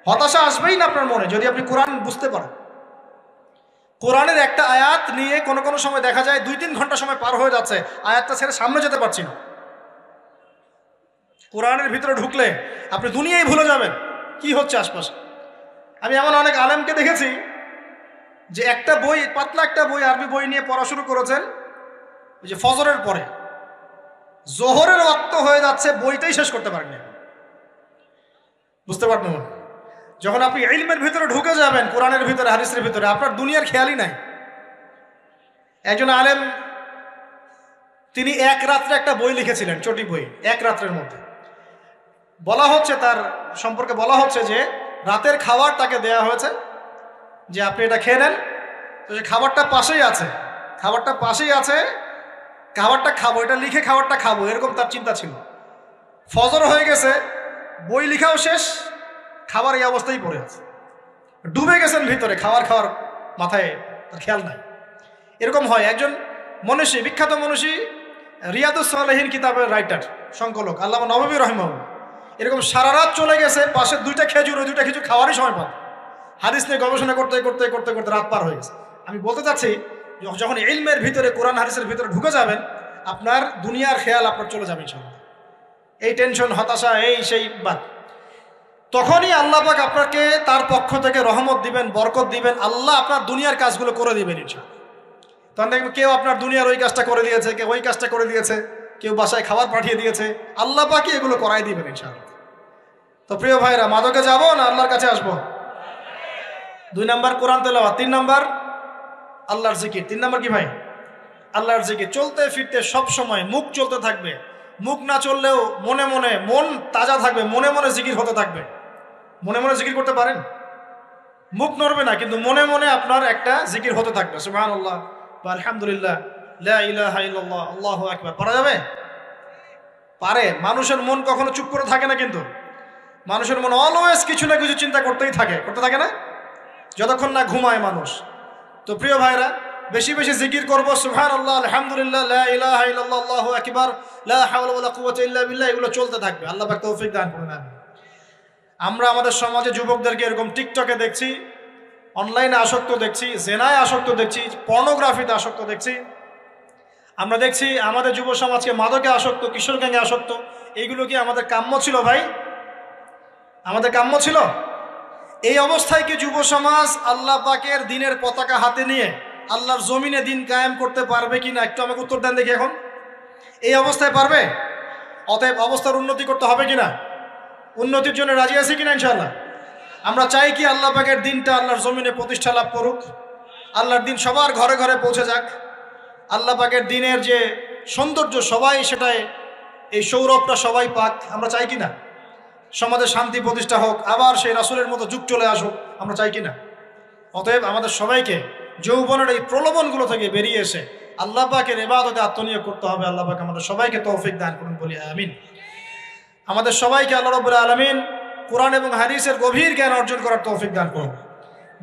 হতাশা আসবেই না আপনার মনে যদি আপনি কোরআন বুঝতে পারেন। কোরআনের একটা আয়াত নিয়ে কোনো সময় দেখা যায় 2-3 ঘন্টা সময় পার হয়ে যাচ্ছে, আয়াতটা ছেড়ে সামনে যেতে পারছি না। কোরআনের ভিতরে ঢুকলে আপনি দুনিয়ায় ভুলে যাবেন কি হচ্ছে আশপাশে। আমি এমন অনেক আলেমকে দেখেছি যে একটা বই, পাতলা একটা বই, আরবি বই নিয়ে পড়া শুরু করেছেন, ওই যে ফজরের পরে জোহরের ওয়াক্ত হয়ে যাচ্ছে, বইটাই শেষ করতে পারেননি। বুঝতে পারবেন? যখন আপনি ইলমের ভিতরে ঢুকে যাবেন, কোরআনের ভিতরে, হাদিসের ভিতরে, আপনার দুনিয়ার খেয়ালই নাই। একজন আলেম তিনি এক রাত্রে একটা বই লিখেছিলেন, চটি বই, এক রাত্রের মধ্যে। বলা হচ্ছে তার সম্পর্কে বলা হচ্ছে যে রাতের খাবার তাকে দেয়া হয়েছে যে আপনি এটা খেয়ে নেন। তো সে খাবারটা পাশেই আছে, খাবারটা খাবো, এটা লিখে খাবারটা খাবো, এরকম তার চিন্তা ছিল। ফজর হয়ে গেছে, বই লিখাও শেষ, খাবার এই অবস্থায় পড়ে আছে, ডুবে গেছেন ভিতরে, খাওয়ার মাথায় তার খেয়াল নাই। এরকম হয়। একজন মনীষী, বিখ্যাত মনীষী, রিয়াদুস সালেহীন কিতাবের রাইটার, সংকলক আল্লামা নববী রাহিমাহুল্লাহ, এরকম সারা রাত চলে গেছে, পাশে 2টা খেজুর, ওই 2টা খেজুর খাওয়ারই সময় পান, হাদিস নিয়ে গবেষণা করতে রাত পার হয়ে গেছে। আমি বলতে চাচ্ছি যখন ইলমের ভিতরে, কোরআন হাদিসের ভিতরে ঢুকে যাবেন, আপনার দুনিয়ার খেয়াল আপনার চলে যাবে ইনশাআল্লাহ। এই টেনশন, হতাশা, এই সেই বাদ, তখনই আল্লাহ পাক আপনাকে তার পক্ষ থেকে রহমত দিবেন, বরকত দিবেন, আল্লাহ আপনার দুনিয়ার কাজগুলো করে দিবেন ইনশাআল্লাহ। তখন দেখবেন কেউ আপনার দুনিয়ার ওই কাজটা করে দিয়েছে, কেউ ওই কাজটা করে দিয়েছে, কেউ বাসায় খাবার পাঠিয়ে দিয়েছে, আল্লাহ পাকই এগুলো করাই দিবেন ইনশাআল্লাহ। তো প্রিয় ভাইরা, মাদকে যাব না আল্লাহর কাছে আসবো? 2 নম্বর কোরআন তেলাওয়াত, 3 নম্বর আল্লাহর জিকির। 3 নম্বর কি ভাই? আল্লাহর জিকির। চলতে ফিরতে সব সময় মুখ চলতে থাকবে, মুখ না চললেও মনে মনে মন তাজা থাকবে, মনে মনে জিকির হতে থাকবে। মনে মনে জিকির করতে পারেন? মুখ নড়বে না, কিন্তু মনে মনে আপনার একটা জিকির হতে থাকবে, সুবহানাল্লাহ বা আলহামদুলিল্লাহ, লা ইলাহা ইল্লাল্লাহ, আল্লাহু আকবার। পারা যাবে? পারে। মানুষের মন কখনো চুপ করে থাকে না, কিন্তু মানুষের মন অলওয়েজ কিছু না কিছু চিন্তা করতে থাকে না, যতক্ষণ না ঘুমায় মানুষ। তো প্রিয় ভাইরা, বেশি বেশি জিকির করবো, সুবহানাল্লাহ, আলহামদুলিল্লাহ, লা ইলাহা ইল্লাল্লাহ, আল্লাহু আকবার, লা হাওলা ওয়ালা কুওয়াতা ইল্লা বিল্লাহ, এগুলো চলতে থাকবে। আল্লাহ পাক তৌফিক দান করুন। আমরা আমাদের সমাজে যুবকদেরকে এরকম টিকটকে দেখছি, অনলাইনে আসক্ত দেখছি, জেনায় আসক্ত দেখছি, পর্নোগ্রাফিতে আসক্ত দেখছি। আমরা দেখছি আমাদের যুব সমাজকে মাদকে আসক্ত, কিশোর গ্যাংয়ে আসক্ত। এইগুলো কি আমাদের কাম্য ছিল ভাই? আমাদের কাম্য ছিল? এই অবস্থায় কি যুব সমাজ আল্লাহ পাকের দ্বীনের পতাকা হাতে নিয়ে আল্লাহর জমিনে দিন কায়েম করতে পারবে কিনা একটু আমাকে উত্তর দেন দেখি। এখন এই অবস্থায় পারবে? অতএব অবস্থার উন্নতি করতে হবে কিনা? উন্নতির জন্য রাজি আছি কিনা ইনশাআল্লাহ? আমরা চাই কি আল্লাহ পাকের দিনটা আল্লাহর জমিনে প্রতিষ্ঠা লাভ করুক, আল্লাহর দিন সবার ঘরে ঘরে পৌঁছে যাক, আল্লাহ পাকের দিনের যে সৌন্দর্য সবাই সেটাই, এই সৌরভটা সবাই পাক। আমরা চাই কিনা? সমাজে শান্তি প্রতিষ্ঠা হোক, আবার সেই রাসূলের মতো যুগ চলে আসুক, আমরা চাই কিনা? অতএব আমাদের সবাইকে যৌবনের এই প্রলোভনগুলো থেকে বেরিয়ে এসে আল্লাহ পাকের ইবাদতে আত্মনিয়োগ করতে হবে। আল্লাহ পাক আমাদের সবাইকে তৌফিক দান করুন, বলি আমিন। আমাদের সবাইকে আল্লাহ রাব্বুল আলামিন কোরআন এবং হাদিসের গভীর জ্ঞান অর্জন করার তৌফিক দান করুন,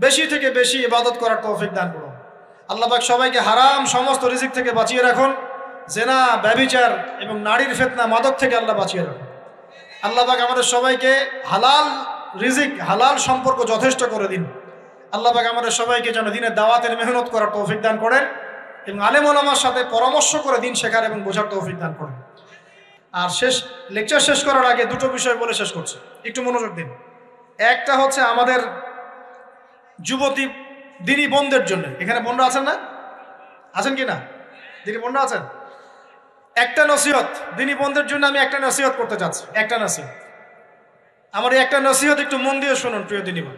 বেশি থেকে বেশি ইবাদত করার তৌফিক দান করুন। আল্লাহ পাক সবাইকে হারাম সমস্ত রিজিক থেকে বাঁচিয়ে রাখুন, জেনা, ব্যভিচার এবং নারীর ফিতনা, মাদক থেকে আল্লাহ বাঁচিয়ে রাখুন। আল্লাহ পাক আমাদের সবাইকে হালাল রিজিক, হালাল সম্পর্ক যথেষ্ট করে দিন। আল্লাহ পাক আমাদের সবাইকে যেন দিনের দাওয়াতের মেহনত করার তৌফিক দান করেন এবং আলেম ওলামার সাথে পরামর্শ করে দিন শেখার এবং বোঝার তৌফিক দান করেন। আর লেকচার শেষ করার আগে দুটো বিষয় বলে শেষ করছি, একটু মনোযোগ দিন। একটা হচ্ছে আমাদের যুবতী দিনী বোনদের জন্য, এখানে বোনরা আছেন না? আছেন কি না? দিনী বোনরা আছেন? একটা নসিহত দিনী বোনদের জন্য আমি একটা নসিহত করতে চাচ্ছি, একটা নসিহত। আমার এই একটা নসিহত একটু মন দিয়ে শুনুন প্রিয় দিনী বোন।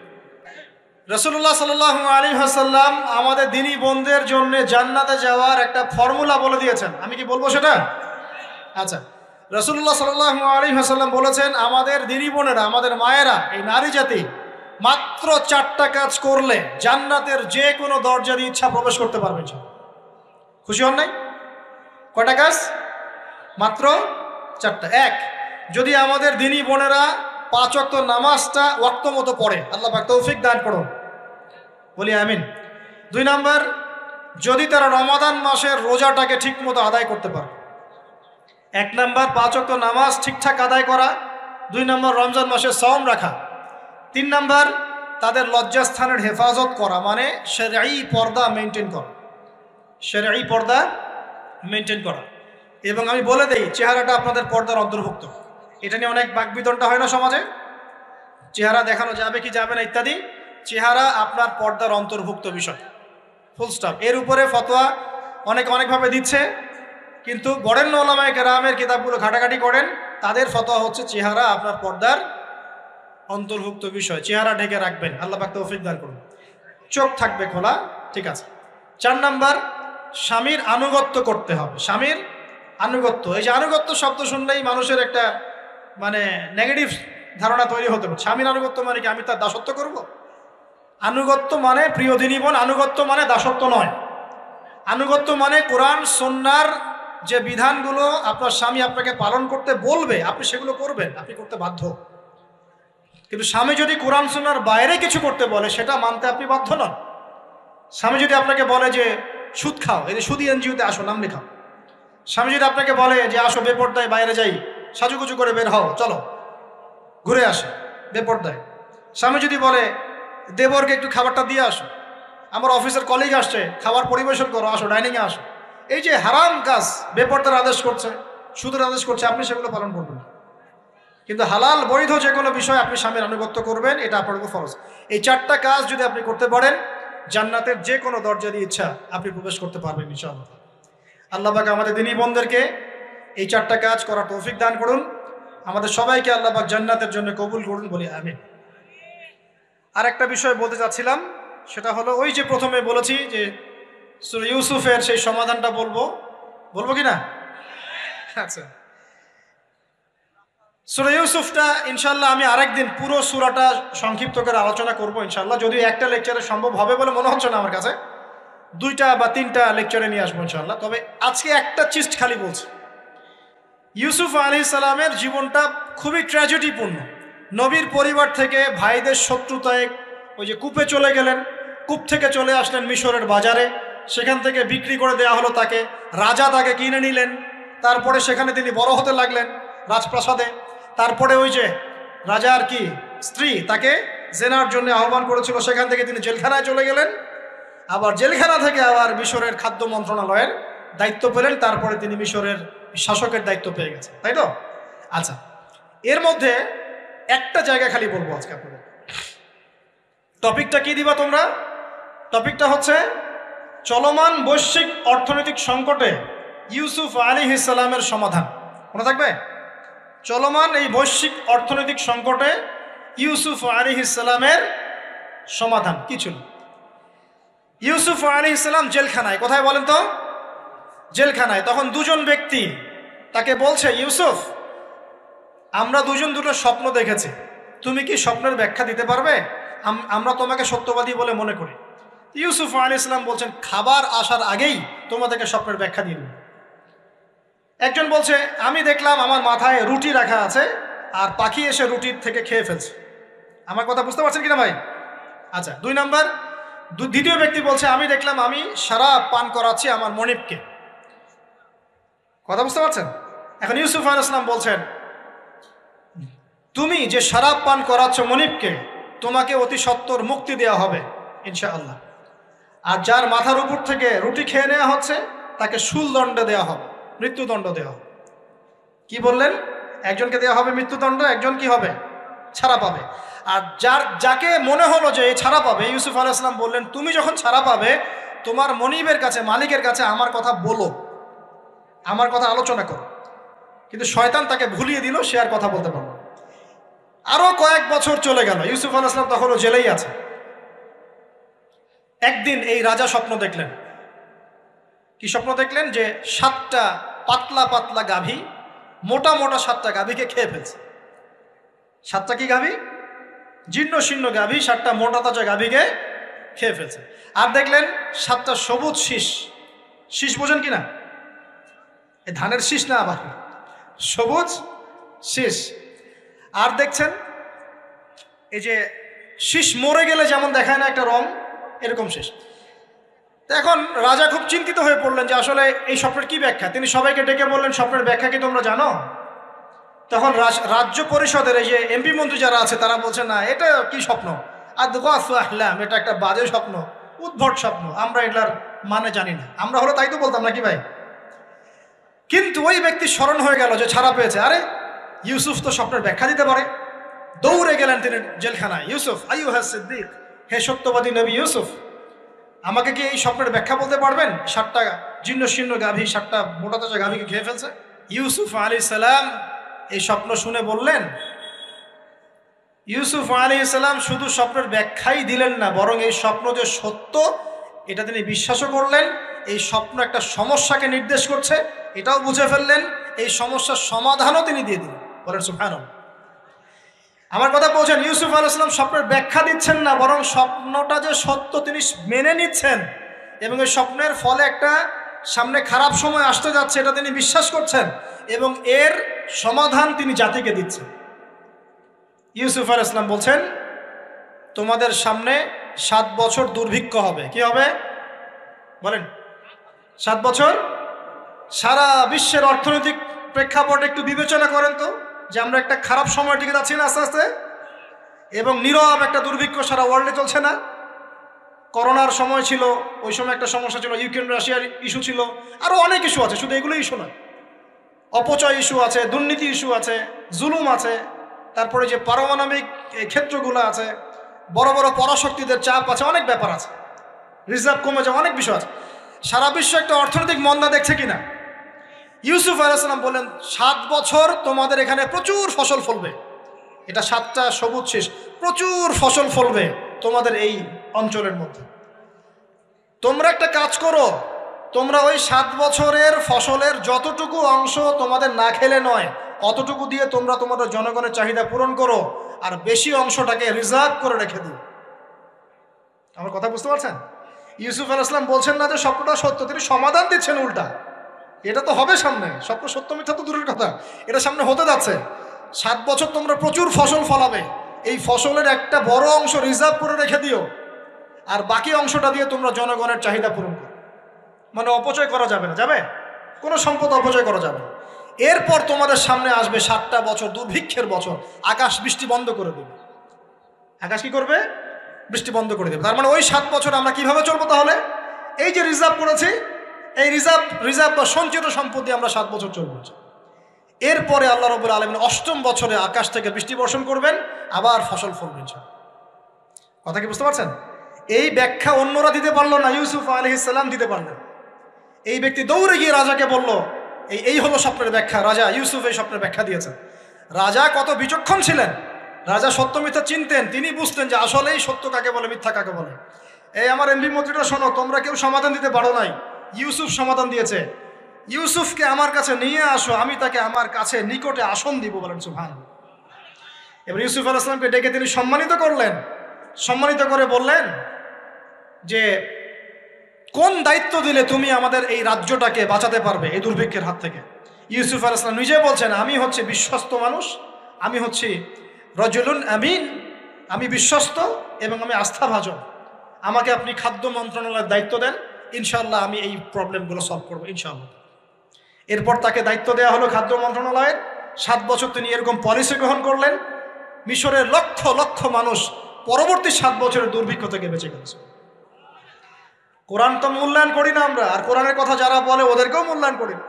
রাসূলুল্লাহ সাল্লাল্লাহু আলাইহি ওয়াসাল্লাম আমাদের দিনী বোনদের জন্য জান্নাতে যাওয়ার একটা ফর্মুলা বলে দিয়েছেন। আমি কি বলবো সেটা? আচ্ছা, রাসূলুল্লাহ সাল্লাল্লাহু আলাইহি ওয়াসাল্লাম বলেছেন আমাদের দিনী বোনেরা, আমাদের মায়েরা, এই নারী জাতি মাত্র 4টা কাজ করলে জান্নাতের যে কোনো দরজা দিয়ে ইচ্ছা প্রবেশ করতে পারবে। খুশি হন নাই? কয়টা কাজ? মাত্র 4টা। এক, যদি আমাদের দিনী বোনেরা 5 ওয়াক্ত নামাজটা ওয়াক্ত মতো পড়ে, আল্লাহ পাক তৌফিক দান করুন, বলি আমিন। 2 নাম্বার, যদি তারা রমাদান মাসের রোজাটাকে ঠিক মতো আদায় করতে পারে। 1 নাম্বার 5 ওয়াক্ত নামাজ ঠিকঠাক আদায় করা, 2 নাম্বার রমজান মাসে সওম রাখা, 3 নাম্বার তাদের লজ্জাস্থানের হেফাজত করা, মানে শরঈ পর্দা মেনটেন করা, শরঈ পর্দা মেনটেন করা। এবং আমি বলে দেই, চেহারাটা আপনাদের পর্দার অন্তর্ভুক্ত। এটা নিয়ে অনেক বাকবিতণ্ডা হয় না সমাজে, চেহারা দেখানো যাবে কি যাবে না ইত্যাদি। চেহারা আপনার পর্দার অন্তর্ভুক্ত বিষয়, ফুল স্টপ। এর উপরে ফতোয়া অনেকভাবে দিচ্ছে, কিন্তু বরেণ্য উলামায়ে কেরামের কিতাবগুলো ঘাটাঘাটি করেন, তাদের ফতোয়া হচ্ছে চেহারা আপনার পর্দার অন্তর্ভুক্ত বিষয়, চেহারা ঢেকে রাখবেন, আল্লাহ পাক তৌফিক দান করুন। চোখ থাকবে খোলা, ঠিক আছে। 4 নাম্বার, স্বামীর আনুগত্য করতে হবে। স্বামীর আনুগত্য, এই যে আনুগত্য শব্দ শুনলেই মানুষের একটা মানে নেগেটিভ ধারণা তৈরি হতে পারে। স্বামীর আনুগত্য মানে কি আমি তার দাসত্ব করব? আনুগত্য মানে, প্রিয় দিনী বোন, আনুগত্য মানে দাসত্ব নয়। আনুগত্য মানে কোরআন সুন্নাহর যে বিধানগুলো আপনার স্বামী আপনাকে পালন করতে বলবে, আপনি সেগুলো করবেন, আপনি করতে বাধ্য। কিন্তু স্বামী যদি কোরআন সুন্নাহর বাইরে কিছু করতে বলে, সেটা মানতে আপনি বাধ্য নন। স্বামী যদি আপনাকে বলে যে সুদ খাও, এই যে সুদি এনজিওতে আসো, নাম লেখাও। স্বামী যদি আপনাকে বলে যে আসো বেপরদায় বাইরে যাই, সাজুগুজু করে বের হও, চলো ঘুরে আসে বেপরদায়। স্বামী যদি বলে দেবরকে একটু খাবারটা দিয়ে আসো, আমার অফিসের কলিগ আসছে, খাবার পরিবেশন করো, আসো ডাইনিংয়ে আসো, এই যে হারাম কাজ, বেপরদার আদেশ করছে, সুদের আদেশ করছে, আপনি সেগুলো পালন করবেন না। কিন্তু হালাল বৈধ যে কোনো বিষয় আপনি স্বামীর আনুগত্য করবেন, এটা আপনার উপর ফরজ। এই 4টা কাজ যদি আপনি করতে পারেন, জান্নাতের যে কোনো দরজা দিয়ে ইচ্ছা আপনি প্রবেশ করতে পারবেন ইনশাআল্লাহ। আল্লাহ পাক আমাদের দিনী বোনদেরকে এই 4টা কাজ করার তৌফিক দান করুন। আমাদের সবাইকে আল্লাহ পাক জান্নাতের জন্য কবুল করুন, বলি আমিন। আর একটা বিষয় বলতে চাচ্ছিলাম, সেটা হলো ওই যে প্রথমে বলেছি যে সূরা ইউসুফের সেই সমাধানটা বলবো কি না? আচ্ছা, সূরা ইউসুফটা ইনশাআল্লাহ আমি আরেকদিন পুরো সূরাটা সংক্ষিপ্ত করে আলোচনা করব ইনশাআল্লাহ। যদিও একটা লেকচারে সম্ভব হবে বলে মনে হচ্ছে না আমার কাছে, 2টা বা 3টা লেকচারে নিয়ে আসবো ইনশাআল্লাহ। তবে আজকে একটা চিস্ট খালি বলছি। ইউসুফ আলাইহিস সালামের জীবনটা খুবই ট্র্যাজেডিপূর্ণ। নবীর পরিবার থেকে ভাইদের শত্রুতায় ওই যে কূপে চলে গেলেন, কূপ থেকে চলে আসলেন মিশরের বাজারে, সেখান থেকে বিক্রি করে দেওয়া হলো তাকে, রাজা তাকে কিনে নিলেন, তারপরে সেখানে তিনি বড় হতে লাগলেন রাজপ্রাসাদে। তারপরে ওই যে রাজার কি স্ত্রী তাকে জেনার জন্য আহ্বান করেছিল, সেখান থেকে তিনি জেলখানায় চলে গেলেন, আবার জেলখানা থেকে আবার মিশরের খাদ্য মন্ত্রণালয়ের দায়িত্ব পেলেন, তারপরে তিনি মিশরের শাসকের দায়িত্ব পেয়ে গেছেন, তাই তো? আচ্ছা, এর মধ্যে একটা জায়গা খালি বলবো আজকে আপনাদের। টপিকটা কি দিবা তোমরা? টপিকটা হচ্ছে চলমান বৈশ্বিক অর্থনৈতিক সংকটে ইউসুফ আলাইহিস সালামের সমাধান। মনে থাকবে? চলমান এই বৈশ্বিক অর্থনৈতিক সংকটে ইউসুফ আলাইহিস সালামের সমাধান কি ছিল? ইউসুফ আলাইহিস সালাম জেলখানায়। কোথায় বলেন তো? জেলখানায়। তখন দুজন ব্যক্তি তাকে বলছে, ইউসুফ, আমরা দুজন দুটো স্বপ্ন দেখেছি, তুমি কি স্বপ্নের ব্যাখ্যা দিতে পারবে? আমরা তোমাকে সত্যবাদী বলে মনে করি। ইউসুফ আলাইহিস সালাম বলছেন, খাবার আসার আগেই তোমাদেরকে স্বপ্নের ব্যাখ্যা দিয়ে দেব। একজন বলছে, আমি দেখলাম আমার মাথায় রুটি রাখা আছে আর পাখি এসে রুটির থেকে খেয়ে ফেলছে। আমার কথা বুঝতে পারছেন কিনা ভাই? আচ্ছা, দুই নাম্বার দ্বিতীয় ব্যক্তি বলছে, আমি দেখলাম আমি শরাব পান করাচ্ছি আমার মনিবকে। কথা বুঝতে পারছেন? এখন ইউসুফ আলাইহিস সালাম বলছেন, তুমি যে শরাব পান করাচ্ছ মনিবকে, তোমাকে অতি সত্বর মুক্তি দেওয়া হবে ইনশাআল্লাহ। আর যার মাথার উপর থেকে রুটি খেয়ে নেওয়া হচ্ছে তাকে শুলদণ্ড দেওয়া হবে, মৃত্যুদণ্ড দেওয়া হবে। কি বললেন? একজনকে দেওয়া হবে মৃত্যুদণ্ড, একজন কি হবে? ছাড়া পাবে। আর যাকে মনে হলো যে ছাড়া পাবে, ইউসুফ আলাইহিস সালাম বললেন, তুমি যখন ছাড়া পাবে তোমার মনিবের কাছে, মালিকের কাছে আমার কথা বলো, আমার কথা আলোচনা করো। কিন্তু শয়তান তাকে ভুলিয়ে দিল, সে আর কথা বলতে পারল। আরো কয়েক বছর চলে গেল, ইউসুফ আলাইহিস সালাম তখনও জেলেই আছে। একদিন এই রাজা স্বপ্ন দেখলেন। কি স্বপ্ন দেখলেন? যে 7টা পাতলা পাতলা গাভী, মোটা মোটা 7টা গাভীকে খেয়ে ফেলছে। 7টা কি গাভী? জীর্ণ শীর্ণ গাভী, 7টা মোটা তাজা গাভীকে খেয়ে ফেলছে। আর দেখলেন 7টা সবুজ শীষ। শীষ বোঝেন কিনা? এই ধানের শীষ না, আবার সবুজ শীষ। আর দেখছেন এই যে শীষ মরে গেলে যেমন দেখায় না একটা রং, এরকম শীষ। এখন রাজা খুব চিন্তিত হয়ে পড়লেন যে আসলে এই স্বপ্নের কি ব্যাখ্যা। তিনি সবাইকে ডেকে বললেন, স্বপ্নের ব্যাখ্যা কি তোমরা জানো? তখন রাজ্য পরিষদের এই যে এমপি মন্ত্রী যারা আছে তারা বলছে, না, এটা কি স্বপ্ন, আর আহলাম, এটা একটা বাজে স্বপ্ন, উদ্ভট স্বপ্ন, আমরা এটার মানে জানি না। আমরা হলো তাই তো বলতাম নাকি ভাই? কিন্তু ওই ব্যক্তি স্মরণ হয়ে গেল যে ছাড়া পেয়েছে, আরে ইউসুফ তো স্বপ্নের ব্যাখ্যা দিতে পারে। দৌড়ে গেলেন তিনি জেলখানায়। ইউসুফ আইয়ুহা সিদ্দিক, হে সত্যবাদী নবী ইউসুফ, আমাকে কি এই স্বপ্নের ব্যাখ্যা বলতে পারবেন? 7টা জীর্ণ শীর্ণ গাভী 7টা মোটা তাজা গাভীকে খেয়ে ফেলছে। ইউসুফ আলাইহিস সালাম এই স্বপ্ন শুনে বললেন, ইউসুফ আলাইহিস সালাম শুধু স্বপ্নের ব্যাখ্যাই দিলেন না, বরং এই স্বপ্ন যে সত্য এটা তিনি বিশ্বাসও করলেন। এই স্বপ্ন একটা সমস্যাকে নির্দেশ করছে এটাও বুঝে ফেললেন। এই সমস্যার সমাধানও তিনি দিয়ে দিলেন। বলেন সুবহানাল্লাহ। আমার কথা বলছেন, ইউসুফ আলাইহিস সালাম স্বপ্নের ব্যাখ্যা দিচ্ছেন না, বরং স্বপ্নটা যে সত্য তিনি মেনে নিচ্ছেন এবং এই স্বপ্নের ফলে একটা সামনে খারাপ সময় আসতে যাচ্ছে এটা তিনি বিশ্বাস করছেন এবং এর সমাধান তিনি জাতিকে দিচ্ছেন। ইউসুফ আলাইহিস সালাম বলছেন, তোমাদের সামনে 7 বছর দুর্ভিক্ষ হবে। কি হবে বলেন? 7 বছর। সারা বিশ্বের অর্থনৈতিক প্রেক্ষাপট একটু বিবেচনা করেন তো, যে আমরা একটা খারাপ সময় টিকে যাচ্ছি না আস্তে আস্তে, এবং নীরব একটা দুর্ভিক্ষ সারা ওয়ার্ল্ডে চলছে না? করোনার সময় ছিল, ওই সময় একটা সমস্যা ছিল, ইউক্রেন রাশিয়ার ইস্যু ছিল, আরও অনেক ইস্যু আছে, শুধু এগুলো ইস্যু নয়। অপচয় ইস্যু আছে, দুর্নীতি ইস্যু আছে, জুলুম আছে, তারপরে যে পারমাণবিক ক্ষেত্রগুলো আছে, বড় বড় পরাশক্তিদের চাপ আছে, অনেক ব্যাপার আছে, রিজার্ভ কমে যাওয়া, অনেক বিষয় আছে। সারা বিশ্ব একটা অর্থনৈতিক মন্দা দেখছে কিনা? ইউসুফ আলাইহিস সালাম বললেন, 7 বছর তোমাদের এখানে প্রচুর ফসল ফলবে। এটা 7টা সবুজ শীষ, প্রচুর ফসল ফলবে তোমাদের এই অঞ্চলের মধ্যে। তোমরা একটা কাজ করো, তোমরা ওই 7 বছরের ফসলের যতটুকু অংশ তোমাদের না খেলে নয়, অতটুকু দিয়ে তোমরা তোমাদের জনগণের চাহিদা পূরণ করো, আর বেশি অংশটাকে রিজার্ভ করে রেখে দিও। আমার কথা বুঝতে পারছেন? ইউসুফ আলাইহিস সালাম বলছেন না যে স্বপ্নটা সত্য, তিনি সমাধান দিচ্ছেন উল্টা। এটা তো হবে সামনে, স্বপ্ন সত্য মিথ্যা তো দূরের কথা, এটা সামনে হতে যাচ্ছে। 7 বছর তোমরা প্রচুর ফসল ফলাবে, এই ফসলের একটা বড় অংশ রিজার্ভ করে রেখে দিও, আর বাকি অংশটা দিয়ে তোমরা জনগণের চাহিদা পূরণ করো। মানে অপচয় করা যাবে না, যাবে কোনো সম্পদ অপচয় করা যাবে না। এরপর তোমাদের সামনে আসবে 7টা বছর দুর্ভিক্ষের বছর, আকাশ বৃষ্টি বন্ধ করে দেবে। আকাশ কি করবে? বৃষ্টি বন্ধ করে দেবে। তার মানে ওই 7 বছর আমরা কিভাবে চলবো তাহলে? এই যে রিজার্ভ করেছি, এই রিজার্ভ বা সঞ্চিত সম্পদ দিয়ে আমরা 7 বছর চলবো। এরপরে আল্লাহ রাব্বুল আলামিন 8ম বছরে আকাশ থেকে বৃষ্টি বর্ষণ করবেন, আবার ফসল ফলবে। কথা কি বুঝতে পারছেন? এই ব্যাখ্যা অন্যরা দিতে পারলো না, ইউসুফ আলাইহিস সালাম দিতে পারলেন। এই ব্যক্তি দৌড়ে গিয়ে রাজাকে বলল, এই হলো স্বপ্নের ব্যাখ্যা। রাজা ইউসুফ এই স্বপ্নের ব্যাখ্যা দিয়েছেন। রাজা কত বিচক্ষণ ছিলেন, রাজা সত্য মিথ্যা চিনতেন। তিনি বুঝতেন যে আসলেই সত্য কাকে বলে, মিথ্যা কাকে বলে। এই আমার এমপি মন্ত্রীরা শোনো, তোমরা কেউ সমাধান দিতে পারো নাই, ইউসুফ সমাধান দিয়েছে। ইউসুফকে আমার কাছে নিয়ে আসো, আমি তাকে আমার কাছে নিকটে আসন দিব, বলেন সুবহানাল্লাহ। এবার ইউসুফ আলাইহিস সালামকে ডেকে তিনি সম্মানিত করলেন। সম্মানিত করে বললেন যে কোন দায়িত্ব দিলে তুমি আমাদের এই রাজ্যটাকে বাঁচাতে পারবে এই দুর্ভিক্ষের হাত থেকে। ইউসুফ আলাইহিস সালাম নিজে বলছেন, আমি হচ্ছে বিশ্বস্ত মানুষ, আমি হচ্ছি রজুলুন আমিন, আমি বিশ্বস্ত এবং আমি আস্থাভাজন। আমাকে আপনি খাদ্য মন্ত্রণালয়ের দায়িত্ব দেন, ইনশাআল্লাহ আমি এই প্রবলেমগুলো সলভ করবো ইনশাআল্লাহ। এরপর তাকে দায়িত্ব দেওয়া হলো খাদ্য মন্ত্রণালয়ের। 7 বছর তিনি এরকম পলিসি গ্রহণ করলেন। মিশরের লক্ষ লক্ষ মানুষ পরবর্তী 7 বছরের দুর্ভিক্ষ থেকে বেঁচে গেছে। কোরআন তো মূল্যায়ন করি না আমরা, আর কোরআনের কথা যারা বলে ওদেরকেও মূল্যায়ন করি না।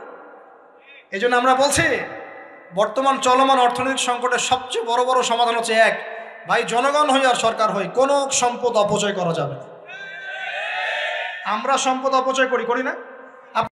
এই জন্য আমরা বলছি, বর্তমান চলমান অর্থনৈতিক সংকটের সবচেয়ে বড় বড় সমাধান হচ্ছে এক, ভাই জনগণ হই আর সরকার হই, কোনো সম্পদ অপচয় করা যাবে না। আমরা সম্পদ অপচয় করি না।